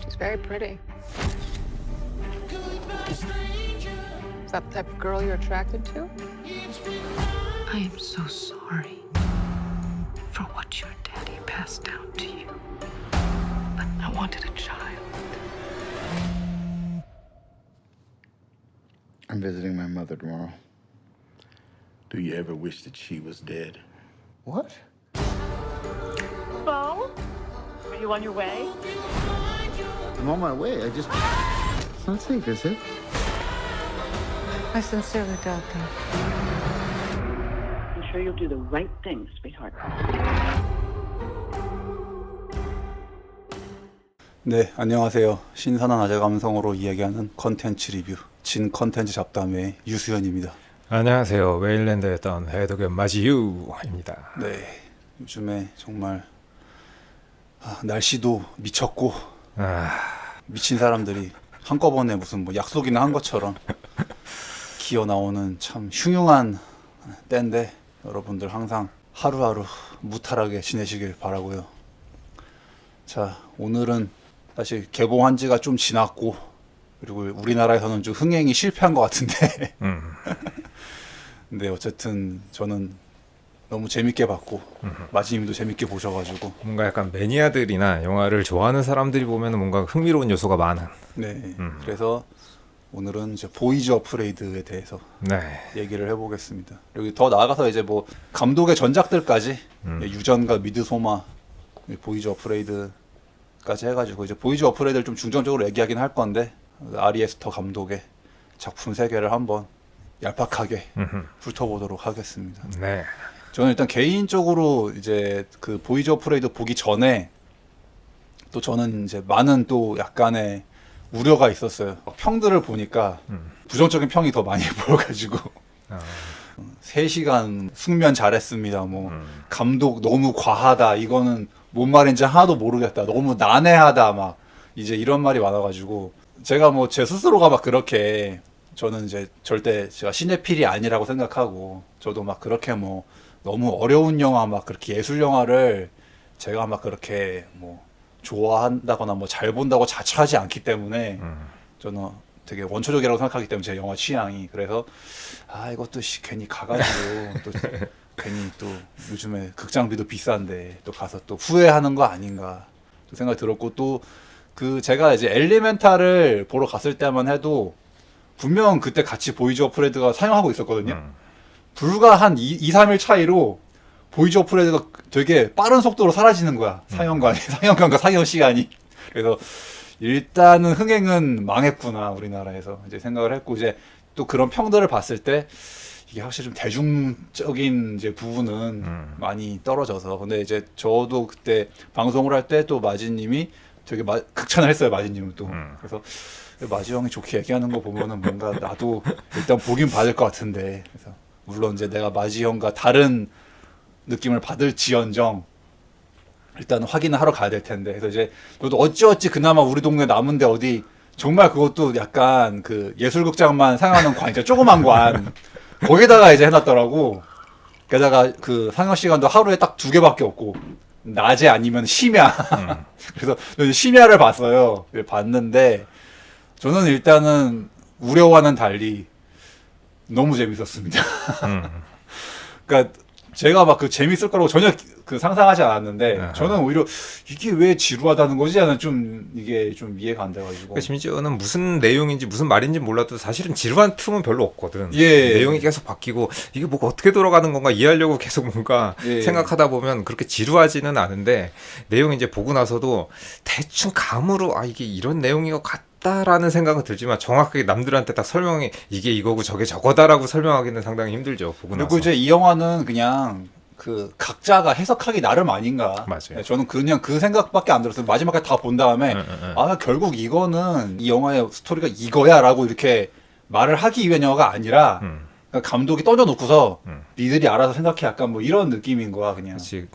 She's very pretty. Is that the type of girl you're attracted to? I am so sorry for what your daddy passed down to you. But I wanted a child. I'm visiting my mother tomorrow. Do you ever wish that she was dead? What? Bo? Are you on your way? I'm on my way. It's not safe, is it? I sincerely doubt that. I'm sure you'll do the right thing, sweetheart. 네, 안녕하세요. 신선한 아재 감성으로 이야기하는 컨텐츠 리뷰 진 컨텐츠 잡담의 유수현입니다. 안녕하세요. 웨일랜드였던 해독의 마지유입니다. 네, 요즘에 정말 날씨도 미쳤고 미친 사람들이 한꺼번에 무슨 뭐 약속이나 한 것처럼 기어 나오는 참 흉흉한 때인데 여러분들 항상 하루하루 무탈하게 지내시길 바라고요. 자, 오늘은 사실 개봉한 지가 좀 지났고 그리고 우리나라에서는 좀 흥행이 실패한 것 같은데 근데 어쨌든 저는 너무 재밌게 봤고 마지님도 재밌게 보셔가지고 뭔가 약간 매니아들이나 영화를 좋아하는 사람들이 보면 뭔가 흥미로운 요소가 많은. 네, 그래서 오늘은 이제 보이즈 어프레이드에 대해서 네. 얘기를 해보겠습니다. 여기 더 나아가서 이제 뭐 감독의 전작들까지 유전과 미드소마, 보이즈 어프레이드까지 해가지고 이제 보이즈 어프레이드를 좀 중점적으로 얘기하긴 할 건데 아리 에스터 감독의 작품 세 개를 한번 얄팍하게 훑어보도록 하겠습니다. 네. 저는 일단 개인적으로 이제 그 보이즈 어프레이드 보기 전에 또 저는 이제 많은 또 약간의 우려가 있었어요. 평들을 보니까 부정적인 평이 더 많이 보여가지고 3시간 숙면 잘했습니다. 뭐 감독 너무 과하다. 이거는 뭔 말인지 하나도 모르겠다. 너무 난해하다. 막 이제 이런 말이 많아가지고 제가 뭐 제 스스로가 막 그렇게 저는 이제 절대 제가 시네필이 아니라고 생각하고 저도 막 그렇게 뭐 너무 어려운 영화 막 그렇게 예술 영화를 제가 막 그렇게 뭐 좋아한다거나 뭐 잘 본다고 자처하지 않기 때문에 저는 되게 원초적이라고 생각하기 때문에 제 영화 취향이 그래서 이것도 괜히 가가지고 또 괜히 또 요즘에 극장비도 비싼데 또 가서 또 후회하는 거 아닌가 또 생각이 들었고 또 그 제가 이제 엘리멘탈을 보러 갔을 때만 해도 분명 그때 같이 보이즈 어프레이드가 상영하고 있었거든요. 불과 한 2-3일 차이로 보이즈 어프레이드가 되게 빠른 속도로 사라지는 거야. 상영관과 상영 시간이. 그래서 일단은 흥행은 망했구나 우리나라에서 이제 생각을 했고 이제 또 그런 평들을 봤을 때 이게 확실히 좀 대중적인 이제 부분은 많이 떨어져서 근데 이제 저도 그때 방송을 할 때 또 마지님이 되게 극찬을 했어요. 마지님은 또 그래서 마지 형이 좋게 얘기하는 거 보면은 뭔가 나도 일단 보긴 받을 것 같은데 그래서 물론 이제 내가 마지 형과 다른 느낌을 받을지언정 일단 확인을 하러 가야 될 텐데 그래서 이제 저도 어찌어찌 그나마 우리 동네 남은데 어디 정말 그것도 약간 그 예술극장만 상영하는 관 있죠. 조그만 관 거기다가 이제 해놨더라고. 게다가 그 상영 시간도 하루에 딱 2개밖에 없고 낮에 아니면 심야 그래서 심야를 봤어요. 봤는데 저는 일단은 우려와는 달리 너무 재밌었습니다. 그러니까 제가 막 그 재밌을 거라고 전혀 그 상상하지 않았는데 저는 오히려 이게 왜 지루하다는 거지? 하는 좀 이게 좀 이해가 안 돼가지고. 그러니까 심지어는 무슨 내용인지 무슨 말인지 몰라도 사실은 지루한 틈은 별로 없거든. 예. 내용이 계속 바뀌고 이게 뭐가 어떻게 돌아가는 건가 이해하려고 계속 뭔가 예. 생각하다 보면 그렇게 지루하지는 않은데 내용이 이제 보고 나서도 대충 감으로 이게 이런 내용인 것 같다라는 생각은 들지만 정확하게 남들한테 딱 설명이 이게 이거고 저게 저거다라고 설명하기는 상당히 힘들죠. 보고 나서. 그리고 이제 이 영화는 그냥 그 각자가 해석하기 나름 아닌가. 맞아요. 네, 저는 그냥 그 생각밖에 안 들었어요. 마지막까지 다 본 다음에 결국 이거는 이 영화의 스토리가 이거야라고 이렇게 말을 하기 위한 영화가 아니라 그러니까 감독이 던져놓고서 니들이 알아서 생각해 약간 뭐 이런 느낌인 거야 그냥. 그렇지.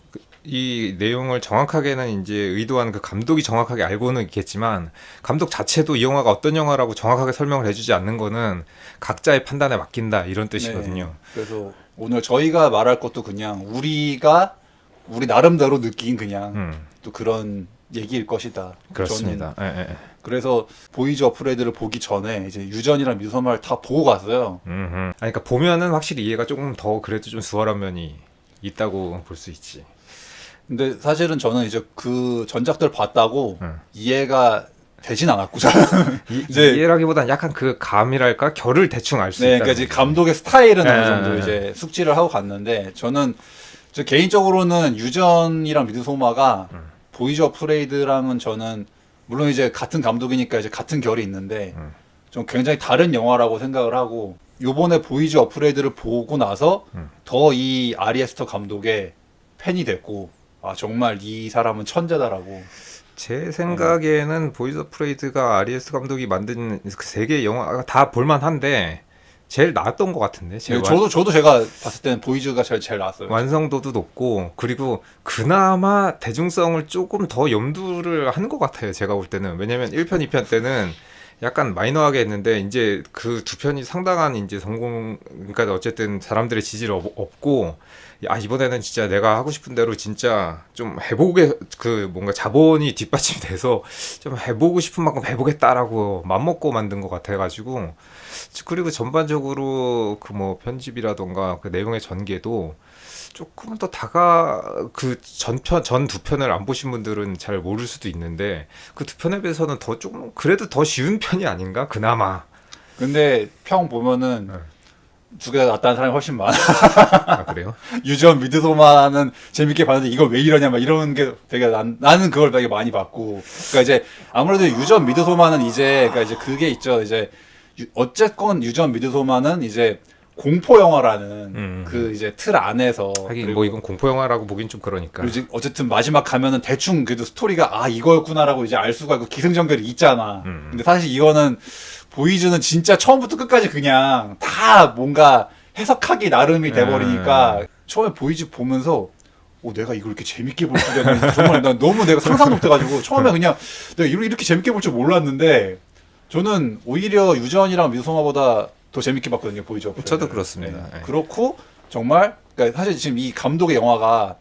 이 내용을 정확하게는 이제 의도한 그 감독이 정확하게 알고는 있겠지만 감독 자체도 이 영화가 어떤 영화라고 정확하게 설명을 해주지 않는 거는 각자의 판단에 맡긴다 이런 뜻이거든요. 네. 그래서 오늘 저희가 말할 것도 그냥 우리 나름대로 느낀 그냥 또 그런 얘기일 것이다. 그렇습니다. 저는 예, 예. 그래서 보이즈 어프레이드를 보기 전에 이제 유전이랑 미소마를 다 보고 갔어요. 아니, 그러니까 보면은 확실히 이해가 조금 더 그래도 좀 수월한 면이 있다고 볼 수 있지. 근데 사실은 저는 이제 그 전작들 봤다고 응. 이해가 되진 않았고 저는 이제 이해라기보단 약간 그 감이랄까 결을 대충 알 수 네, 있다. 그러니까 이제 감독의 스타일은 어느 네, 정도 네, 이제 숙지를 하고 갔는데 저는 저 개인적으로는 유전이랑 미드소마가 보이즈 어프레이드랑은 저는 물론 이제 같은 감독이니까 이제 같은 결이 있는데 좀 굉장히 다른 영화라고 생각을 하고 요번에 보이즈 어프레이드를 보고 나서 더 이 아리 에스터 감독의 팬이 됐고 아 정말 이 사람은 천재다라고. 제 생각에는 보이즈 어프레이드가 아리에스 감독이 만든 그 세 개의 영화가 다 볼만한데 제일 나았던 것 같은데. 제일 네, 저도 제가 봤을 때는 보이즈가 제일 나았어요. 완성도도 높고 그리고 그나마 대중성을 조금 더 염두를 한 것 같아요. 제가 볼 때는. 왜냐면 1편, 2편 때는 약간 마이너하게 했는데 이제 그 두 편이 상당한 이제 성공, 그러니까 어쨌든 사람들의 지지를 얻고 아 이번에는 진짜 내가 하고 싶은 대로 진짜 좀 해보게 그 뭔가 자본이 뒷받침이 돼서 좀 해보고 싶은 만큼 해보겠다라고 맘먹고 만든 것 같아가지고 그리고 전반적으로 그 뭐 편집이라던가 그 내용의 전개도 조금 더 그 전 두 편을 안 보신 분들은 잘 모를 수도 있는데 그 두 편에 비해서는 더 조금 그래도 더 쉬운 편이 아닌가 그나마. 근데 평 보면은 두 개가 낫다는 사람이 훨씬 많아. 아 그래요? 유전 미드소마는 재밌게 봤는데 이걸 왜 이러냐 막 이런 게 되게 나는 그걸 되게 많이 봤고 그러니까 이제 아무래도 유전 미드소마는 이제 그러니까 이제 그게 있죠. 이제 어쨌건 유전 미드소마는 이제 공포 영화라는 그 이제 틀 안에서 하긴 뭐 이건 공포 영화라고 보긴 좀 그러니까. 그리고 이제 어쨌든 마지막 가면은 대충 그래도 스토리가 아 이거였구나라고 이제 알 수가 있고 기승전결이 있잖아. 근데 사실 이거는 보이즈는 진짜 처음부터 끝까지 그냥 다 뭔가 해석하기 나름이 돼버리니까 처음에 보이즈 보면서 내가 이걸 이렇게 재밌게 볼 줄이야. 정말 난 너무 내가 상상도 못해가지고 처음에 그냥 내가 이렇게 재밌게 볼 줄 몰랐는데 저는 오히려 유전이랑 미소마보다 더 재밌게 봤거든요. 보이즈. 저도 그렇습니다. 네. 네. 그렇고 정말 그러니까 사실 지금 이 감독의 영화가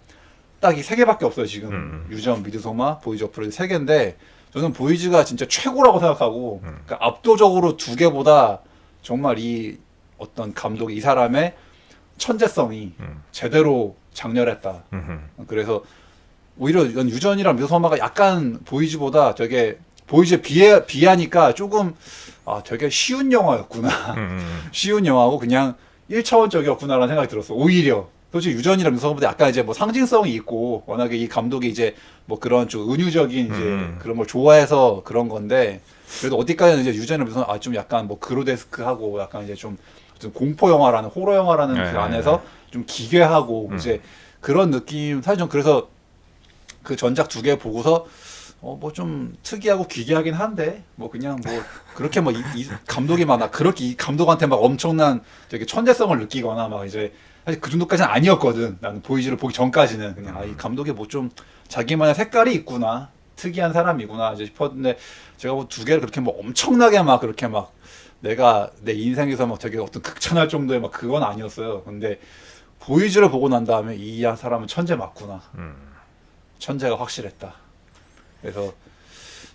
딱 이 세 개밖에 없어요. 지금 유전, 미드소마, 보이즈 어프레이드 세 개인데 저는 보이즈가 진짜 최고라고 생각하고 그러니까 압도적으로 두 개보다 정말 이 어떤 감독 이 사람의 천재성이 제대로 장렬했다. 그래서 오히려 이건 유전이랑 미드소마가 약간 보이즈보다 되게 보이즈에 비하니까 조금 되게 쉬운 영화였구나. 쉬운 영화고 그냥 1차원적이었구나라는 생각이 들었어. 오히려 솔직히 유전이랑 미소마보다 약간 이제 뭐 상징성이 있고 워낙에 이 감독이 이제 뭐 그런 좀 은유적인 이제 그런 걸 좋아해서 그런 건데 그래도 어디까지는 이제 유전이랑 미소마 좀 약간 뭐 그로데스크하고 약간 이제 좀 공포 영화라는 호러 영화라는 그 안에서 좀 기괴하고 이제 그런 느낌 사실 좀 그래서 그 전작 두 개 보고서 뭐 좀 특이하고 기괴하긴 한데 뭐 그냥 뭐 그렇게 뭐 이 감독이 막 그렇게 이 감독한테 막 엄청난 되게 천재성을 느끼거나 막 이제 사실 그 정도까지는 아니었거든. 나는 보이즈를 보기 전까지는 그냥 이 감독이 뭐 좀 자기만의 색깔이 있구나, 특이한 사람이구나 이제 싶었는데 제가 뭐 두 개를 그렇게 뭐 엄청나게 막 그렇게 막 내가 내 인생에서 막 되게 어떤 극찬할 정도의 막 그건 아니었어요. 근데 보이즈를 보고 난 다음에 이 사람은 천재 맞구나. 천재가 확실했다. 그래서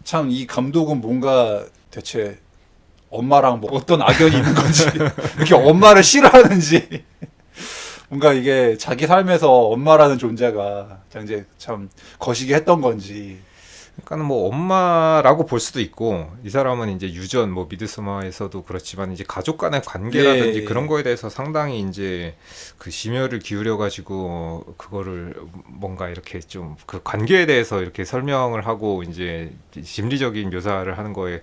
참 이 감독은 뭔가 대체 엄마랑 뭐 어떤 악연이 있는 건지 이렇게 엄마를 싫어하는지 뭔가 이게 자기 삶에서 엄마라는 존재가 이제 참 거시기 했던 건지. 그러니까 뭐 엄마라고 볼 수도 있고 이 사람은 이제 유전 뭐 미드소마에서도 그렇지만 이제 가족 간의 관계라든지 예. 그런 거에 대해서 상당히 이제 그 심혈을 기울여 가지고 그거를 뭔가 이렇게 좀 그 관계에 대해서 이렇게 설명을 하고 이제 심리적인 묘사를 하는 거에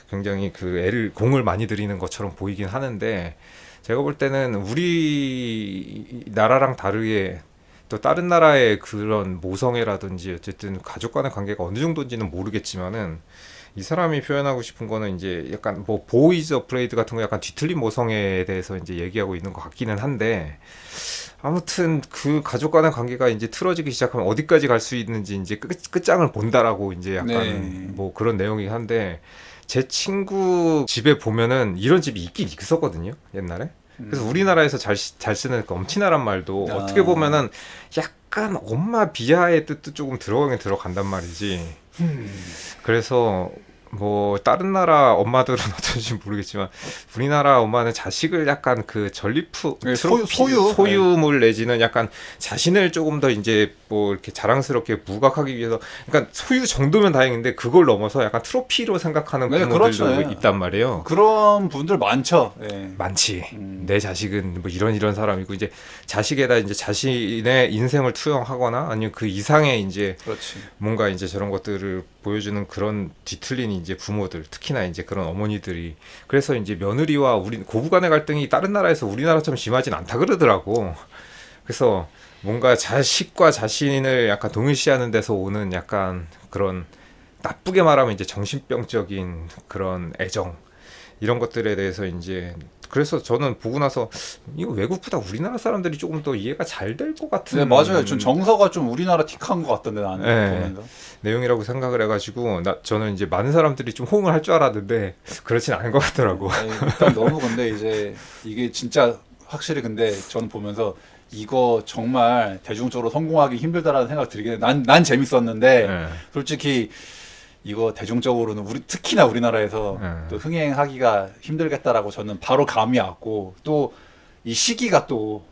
굉장히 그 공을 많이 들이는 것처럼 보이긴 하는데 제가 볼 때는 우리 나라랑 다르게 또 다른 나라의 그런 모성애라든지 어쨌든 가족 간의 관계가 어느 정도인지는 모르겠지만은 이 사람이 표현하고 싶은 거는 이제 약간 뭐 보이즈 어프레이드 같은 거 약간 뒤틀린 모성애에 대해서 이제 얘기하고 있는 것 같기는 한데 아무튼 그 가족 간의 관계가 이제 틀어지기 시작하면 어디까지 갈 수 있는지 이제 끝장을 본다라고 이제 약간 네. 뭐 그런 내용이긴 한데 제 친구 집에 보면은 이런 집이 있긴 있었거든요 옛날에. 그래서 우리나라에서 잘 쓰는 그 엄친아란 말도 아. 어떻게 보면은 약간 엄마 비하의 뜻도 조금 들어가긴 들어간단 말이지. 그래서 뭐 다른 나라 엄마들은 어떤지 모르겠지만 우리나라 엄마는 자식을 약간 그 전리품 네, 트로피, 소유. 소유물 내지는 약간 자신을 조금 더 이제 뭐 이렇게 자랑스럽게 부각하기 위해서 그러니까 소유 정도면 다행인데 그걸 넘어서 약간 트로피로 생각하는 네, 부모들도 그렇죠. 있단 말이에요. 그런 분들 많죠. 예. 많지. 내 자식은 뭐 이런 사람이고 이제 자식에다 이제 자신의 인생을 투영하거나 아니면 그 이상의 이제 그렇지. 뭔가 이제 저런 것들을 보여주는 그런 뒤틀린 이제 부모들, 특히나 이제 그런 어머니들이 그래서 이제 며느리와 우리 고부간의 갈등이 다른 나라에서 우리나라처럼 심하진 않다 그러더라고. 그래서 뭔가 자식과 자신을 약간 동일시하는 데서 오는 약간 그런 나쁘게 말하면 이제 정신병적인 그런 애정 이런 것들에 대해서 이제 그래서 저는 보고 나서 이거 외국보다 우리나라 사람들이 조금 더 이해가 잘 될 것 같은 네, 맞아요. 좀 정서가 좀 우리나라 틱한 것 같던데 나는. 네. 보면서. 내용이라고 생각을 해가지고 저는 이제 많은 사람들이 좀 호응을 할 줄 알았는데 그렇진 않은 것 같더라고. 아니, 일단 너무 근데 이제 이게 진짜 확실히 근데 저는 보면서 이거 정말 대중적으로 성공하기 힘들다라는 생각 들긴 해. 난 재밌었는데 네. 솔직히 이거 대중적으로는 특히나 우리나라에서 또 흥행하기가 힘들겠다라고 저는 바로 감이 왔고 또 이 시기가 또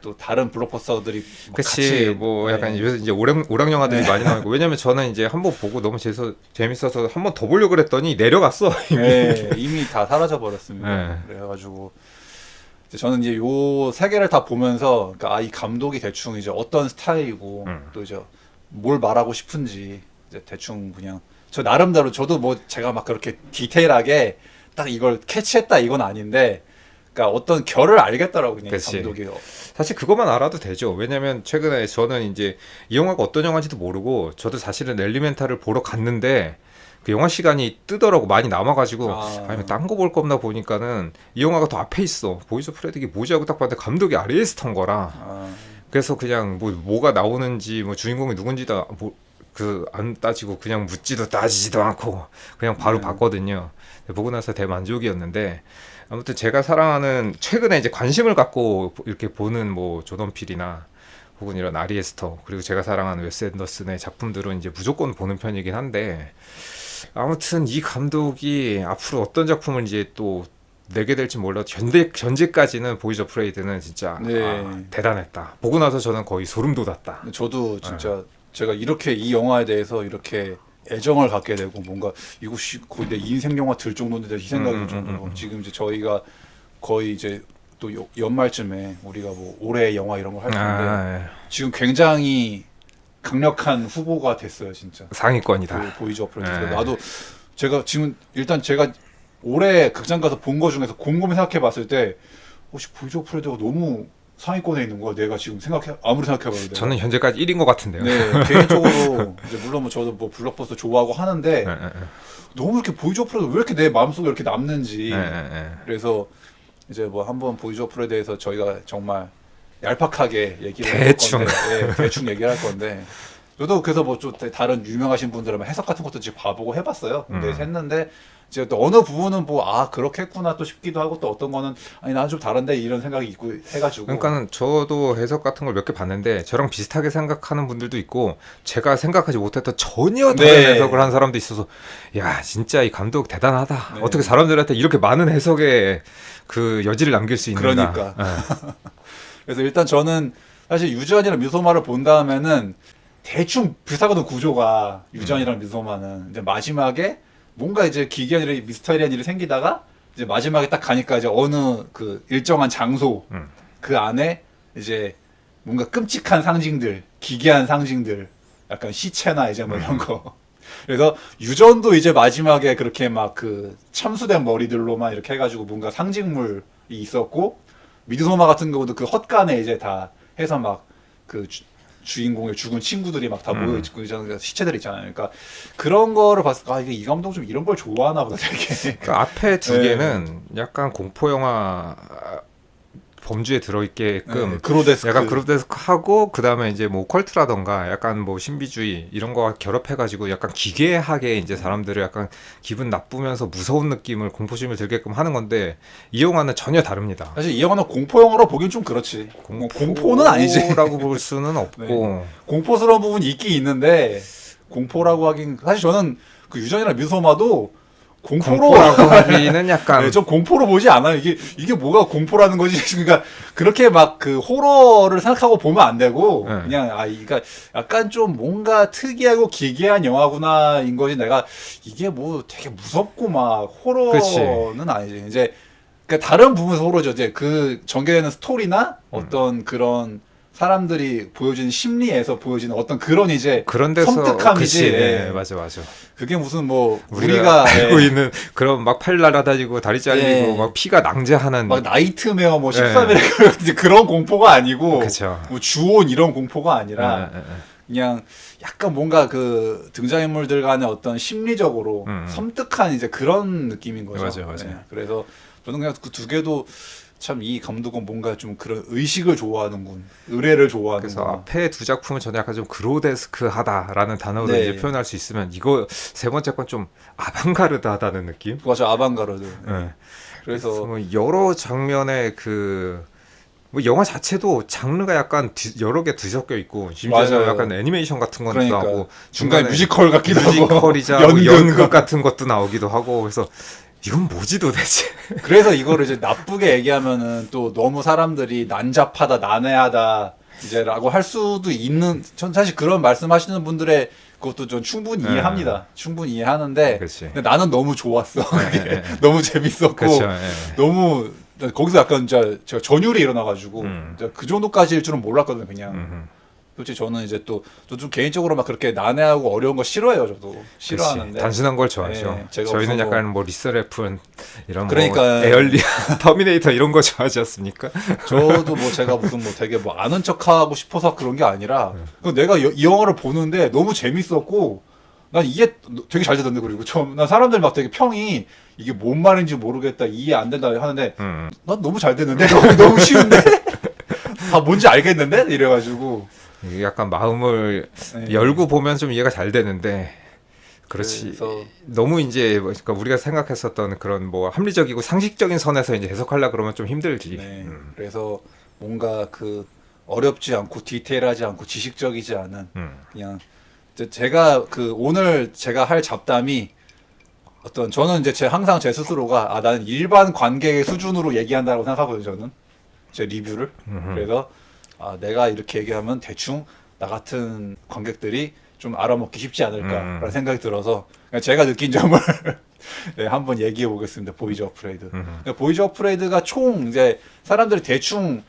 또 다른 블록버스터들이 그치 뭐 약간 요새 이제 오락 영화들이 많이 나오고 왜냐면 저는 이제 한번 보고 너무 재밌어서 한 번 더 보려고 그랬더니 내려갔어 이미. 네, 이미 다 사라져 버렸습니다. 네. 그래가지고 이제 저는 이제 요 세 개를 다 보면서 그러니까 이 감독이 대충 이제 어떤 스타일이고 또 이제 뭘 말하고 싶은지 이제 대충 그냥 저 나름대로 저도 뭐 제가 막 그렇게 디테일하게 딱 이걸 캐치했다 이건 아닌데 그러니까 어떤 결을 알겠더라고 그냥 그치. 감독이. 사실 그것만 알아도 되죠. 왜냐면 최근에 저는 이제 이 영화가 어떤 영화인지도 모르고 저도 사실은 엘리멘탈을 보러 갔는데 그 영화 시간이 뜨더라고 많이 남아가지고 아니면 딴 거 볼 거 없나 보니까는 이 영화가 더 앞에 있어. 보이즈 오브 프레드기 뭐지 하고 딱 봤는데 감독이 아리에스터인 거라. 그래서 그냥 뭐가 나오는지 뭐 주인공이 누군지도 그 안 따지고 그냥 묻지도 따지지도 않고 그냥 바로 봤거든요. 보고 나서 대만족이었는데 아무튼 제가 사랑하는 최근에 이제 관심을 갖고 이렇게 보는 뭐 조던 필이나 혹은 이런 아리에스터 그리고 제가 사랑하는 웨스 앤더슨의 작품들은 이제 무조건 보는 편이긴 한데 아무튼 이 감독이 앞으로 어떤 작품을 이제 또 내게 될지 몰라도 현재까지는 보이즈 오브 프레이드는 진짜 대단했다. 보고 나서 저는 거의 소름 돋았다. 저도 진짜 제가 이렇게 이 영화에 대해서 이렇게 애정을 갖게 되고 뭔가 이것이 거의 내 인생 영화 들 정도인데 이 생각이 들 정도로 지금 이제 저희가 거의 이제 또 연말쯤에 우리가 뭐 올해의 영화 이런 걸 할 텐데 지금 굉장히 강력한 후보가 됐어요 진짜. 상위권이다. 그 보이즈 오브 프레이드. 나도 제가 지금 일단 제가 올해 극장 가서 본 거 중에서 곰곰이 생각해봤을 때 혹시 보이즈 오브 프레이드가 너무 상위권에 있는 거야. 내가 지금 아무리 생각해봐도. 저는 현재까지 1인 것 같은데요. 네, 개인적으로 이제 물론 뭐 저도 뭐 블록버스터 좋아하고 하는데 너무 이렇게 보이즈 오브 프레이드 왜 이렇게 내 마음속에 이렇게 남는지. 그래서 이제 뭐 한번 보이즈 오브 프레이드에서 저희가 정말 얄팍하게 얘기를 대충 할 건데, 네, 대충 얘기를 할 건데. 저도 그래서 뭐 좀 다른 유명하신 분들은 해석 같은 것도 지금 봐보고 해봤어요. 근데 했는데 이제 또 어느 부분은 뭐 그렇게 했구나 또 싶기도 하고 또 어떤 거는 아니 나는 좀 다른데 이런 생각이 있고 해가지고. 그러니까는 저도 해석 같은 걸 몇 개 봤는데 저랑 비슷하게 생각하는 분들도 있고 제가 생각하지 못했던 전혀 다른 해석을 한 사람도 있어서 야 진짜 이 감독 대단하다. 어떻게 사람들한테 이렇게 많은 해석의 그 여지를 남길 수 있는가. 그러니까. 그래서 일단 저는 사실 유지환이랑 미소마를 본 다음에는 대충 비슷하거든 구조가 유지환이랑 미소마는. 이제 마지막에 뭔가 이제 기괴한 일이 미스터리한 일이 생기다가 이제 마지막에 딱 가니까 이제 어느 그 일정한 장소 그 안에 이제 뭔가 끔찍한 상징들, 기괴한 상징들, 약간 시체나 이제 뭐 이런 거. 그래서 유전도 이제 마지막에 그렇게 막 그 참수된 머리들로만 이렇게 해가지고 뭔가 상징물이 있었고 미드소마 같은 경우도 그 헛간에 이제 다 해서 막 그 주인공의 죽은 친구들이 막 다 모여 있고 시체들 있잖아요. 그러니까 그런 거를 봤을 때 이게 이 감독 좀 이런 걸 좋아하나 보다 되게. 그 앞에 두 개는 약간 공포 영화 범주에 들어있게끔 네, 그로데스크. 약간 그로데스크 하고 그 다음에 이제 뭐 컬트라던가 약간 뭐 신비주의 이런 거와 결합해가지고 약간 기괴하게 이제 사람들을 약간 기분 나쁘면서 무서운 느낌을 공포심을 들게끔 하는 건데 이 영화는 전혀 다릅니다. 사실 이 영화는 공포 영화로 보긴 좀 그렇지. 공포는 아니지. 라고 볼 수는 없고 네. 공포스러운 부분이 있긴 있는데 공포라고 하긴 사실 저는 그 유전이나 미소마도 공포라고 하기는 약간 네, 좀 공포로 보지 않아요. 이게 뭐가 공포라는 거지? 그러니까 그렇게 막 그 호러를 생각하고 보면 안 되고 네. 그냥 그러니까 약간 좀 뭔가 특이하고 기괴한 영화구나인 거지. 내가 이게 뭐 되게 무섭고 막 호러는 아니지. 이제 그러니까 다른 부분에서 호러죠. 이제 그 전개되는 스토리나 어떤 그런 사람들이 보여주는 심리에서 보여지는 어떤 그런 이제 그런 데서 섬뜩함이지. 그치, 예. 네, 맞아. 그게 무슨 뭐 우리가 알고 예. 있는 그런 막 팔 날아다니고 다리 잘리고 예. 막 피가 낭자하는 막 나이트메어 뭐 예. 13일 이제 그런 공포가 아니고 그쵸. 뭐 주온 이런 공포가 아니라 예. 그냥 약간 뭔가 그 등장인물들 간의 어떤 심리적으로 섬뜩한 이제 그런 느낌인 거죠. 맞아요. 예. 그래서 저는 그냥 그 두 개도 참 이 감독은 뭔가 좀 그런 의식을 좋아하는군, 의뢰를 좋아하는군. 그래서 앞에 두 작품은 저는 약간 좀 그로데스크하다라는 단어로 네. 이제 표현할 수 있으면 이거 세 번째 건 좀 아방가르드하다는 느낌. 맞아, 아방가르드. 네. 그래서 뭐 여러 장면의 뭐 영화 자체도 장르가 약간 여러 개 뒤섞여 있고 심지어 맞아요. 약간 애니메이션 같은 것도 그러니까 나오고 중간에 뮤지컬 같기도 하고 뮤지컬이자 뭐 연극 같은 것도 나오기도 하고 그래서 이건 뭐지 도대체? 그래서 이거를 이제 나쁘게 얘기하면은 또 너무 사람들이 난잡하다, 난해하다 이제라고 할 수도 있는. 전 사실 그런 말씀하시는 분들의 그것도 좀 충분히 이해합니다. 충분히 이해하는데 그치. 근데 나는 너무 좋았어. 그게 네. 너무 재밌었고 그렇죠. 예. 너무 거기서 약간 제가 전율이 일어나가지고 그 정도까지일 줄은 몰랐거든요. 그냥. 솔직히 저는 이제 또 좀 개인적으로 막 그렇게 난해하고 어려운 거 싫어해요. 저도 싫어하는데 그치. 단순한 걸 좋아하죠. 네, 제가 저희는 우선 약간 뭐 리서레픈 이런 그러니까 뭐 에얼리 터미네이터 이런 거 좋아하지 않습니까? 저도 뭐 제가 무슨 뭐 되게 뭐 아는 척하고 싶어서 그런 게 아니라 내가 이 영화를 보는데 너무 재밌었고 난 이게 되게 잘 되던데. 그리고 난 사람들 막 되게 평이 이게 뭔 말인지 모르겠다, 이해 안 된다 하는데 난 너무 잘 됐는데 너무 쉬운데 다 뭔지 알겠는데 이래가지고 이게 약간 마음을 네. 열고 보면 좀 이해가 잘 되는데 그렇지. 그래서 너무 이제 그러니까 우리가 생각했었던 그런 뭐 합리적이고 상식적인 선에서 이제 해석하려 그러면 좀 힘들지. 네. 그래서 뭔가 그 어렵지 않고 디테일하지 않고 지식적이지 않은 그냥 제가 그 오늘 제가 할 잡담이 어떤 저는 이제 항상 제 스스로가 나는 일반 관객의 수준으로 얘기한다고 생각하거든요. 저는 제 리뷰를. 그래서 내가 이렇게 얘기하면 대충 나 같은 관객들이 좀 알아먹기 쉽지 않을까라는 생각이 들어서 그냥 제가 느낀 점을 네, 한번 얘기해 보겠습니다. 보이즈 어프레이드. 보이즈 어프레이드가 총 이제 사람들이 대충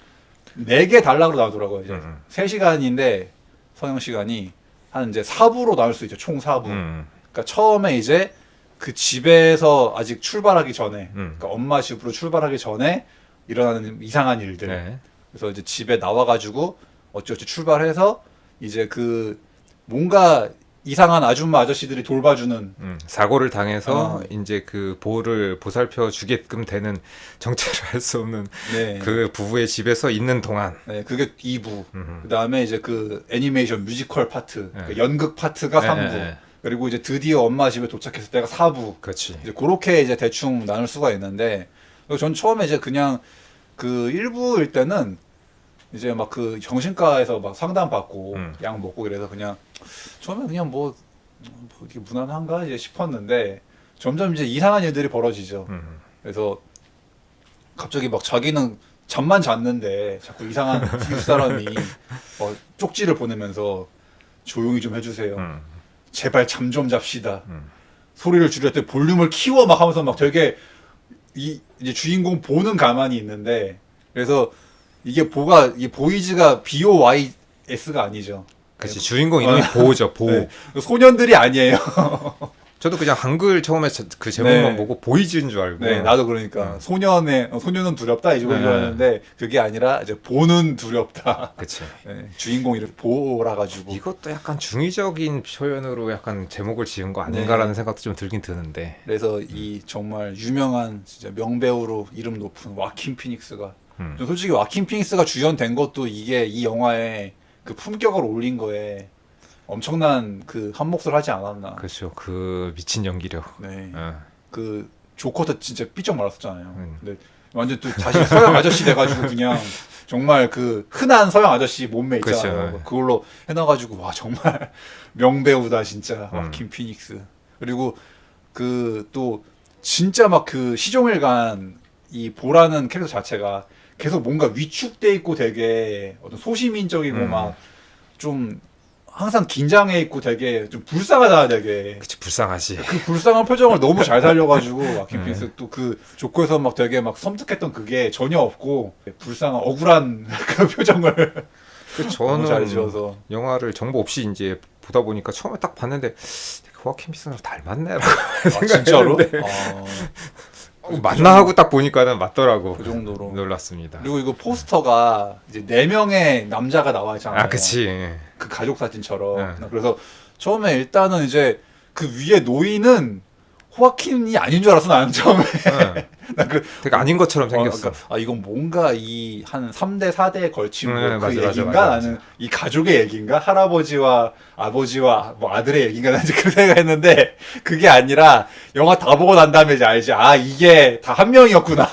4개 단락으로 나오더라고요. 이제 3시간인데 성형 시간이 한 이제 4부로 나눌 수 있죠. 총 4부. 그러니까 처음에 이제 그 집에서 아직 출발하기 전에, 그러니까 엄마 집으로 출발하기 전에 일어나는 이상한 일들. 네. 그래서 이제 집에 나와가지고 어찌어찌 출발해서 이제 그 뭔가 이상한 아줌마 아저씨들이 돌봐주는 사고를 당해서 이제 그 보호를 보살펴 주게끔 되는 정체를 알 수 없는 네. 그 부부의 집에서 있는 동안 네, 그게 2부. 그 다음에 이제 그 애니메이션 뮤지컬 파트, 네. 그 연극 파트가 3부. 네. 그리고 이제 드디어 엄마 집에 도착했을 때가 4부. 그렇지. 이제 그렇게 이제 대충 나눌 수가 있는데, 전 처음에 이제 그냥 그 1부일 때는 이제 막 그 정신과에서 막 상담 받고 약 먹고 그래서 그냥 처음에 그냥 뭐 이게 무난한가 이제 싶었는데 점점 이제 이상한 일들이 벌어지죠. 그래서 갑자기 막 자기는 잠만 잤는데 자꾸 이상한 이웃 사람이 쪽지를 보내면서 조용히 좀 해주세요. 제발 잠 좀 잡시다. 소리를 줄였더니 볼륨을 키워 막 하면서 막 되게 이제 주인공 보는 가만히 있는데 그래서 이게 보이즈가 BOYS가 아니죠. 그렇지. 주인공 이름이 보호죠. 보호. 네. 소년들이 아니에요. 저도 그냥 한글 처음에 그 제목만 네. 보고 보이즈인 줄 알고. 네, 나도 그러니까 소년은 두렵다 이 정도 였는데 그게 아니라 이제 보는 두렵다. 그치. 네, 주인공 이렇게 보라 가지고. 이것도 약간 중의적인 표현으로 약간 제목을 지은 거 아닌가라는 생각도 좀 들긴 드는데. 그래서 이 정말 유명한 진짜 명배우로 이름 높은 와킨 피닉스가 저 솔직히 와킨 피닉스가 주연된 것도 이게 이 영화에 그 품격을 올린 거에 엄청난 그 한몫을 하지 않았나. 그렇죠. 그 미친 연기력. 네. 어. 그 조커도 진짜 삐쩍 말았었잖아요. 근데 완전 또 자신 서양 아저씨 돼가지고 그냥 정말 그 흔한 서양 아저씨 몸매 있잖아요. 그쵸. 그걸로 해놔가지고 와 정말 명배우다 진짜 와킨 피닉스. 그리고 그 또 진짜 막 그 시종일관 이 보라는 캐릭터 자체가 계속 뭔가 위축돼 있고 되게 어떤 소시민적이고 막 좀 항상 긴장해 있고 되게 좀 불쌍하다 되게. 그치, 불쌍하지. 그 불쌍한 표정을 너무 잘 살려가지고 와킨 피닉스 또 그 조커에서 막 되게 막 섬뜩했던 그게 전혀 없고 불쌍한 억울한 그 표정을 너무 잘 저는 지어서. 영화를 정보 없이 이제 보다 보니까 처음에 딱 봤는데 호아킨 피닉스랑 닮았네라고 아, 진짜로? 생각했는데 맞나 하고 딱 보니까는 맞더라고. 그 정도로. 놀랐습니다. 그리고 이거 포스터가 이제 4명의 남자가 나와 있잖아요. 아, 그치. 그 가족 사진처럼. 네. 그래서 처음에 일단은 이제 그 위에 노인은 호아킨이 아닌 줄 알았어 나는 처음에. 네. 난 그 되게 아닌 것처럼 생겼어. 그러니까, 아 이건 뭔가 이 한 3대 4대에 걸친 뭐 그 맞아, 얘기인가 맞아. 나는 이 가족의 얘기인가 할아버지와 아버지와 뭐 아들의 얘기인가 나는 그 생각했는데 그게 아니라 영화 다 보고 난 다음에 이제 알지 아 이게 다 한 명이었구나.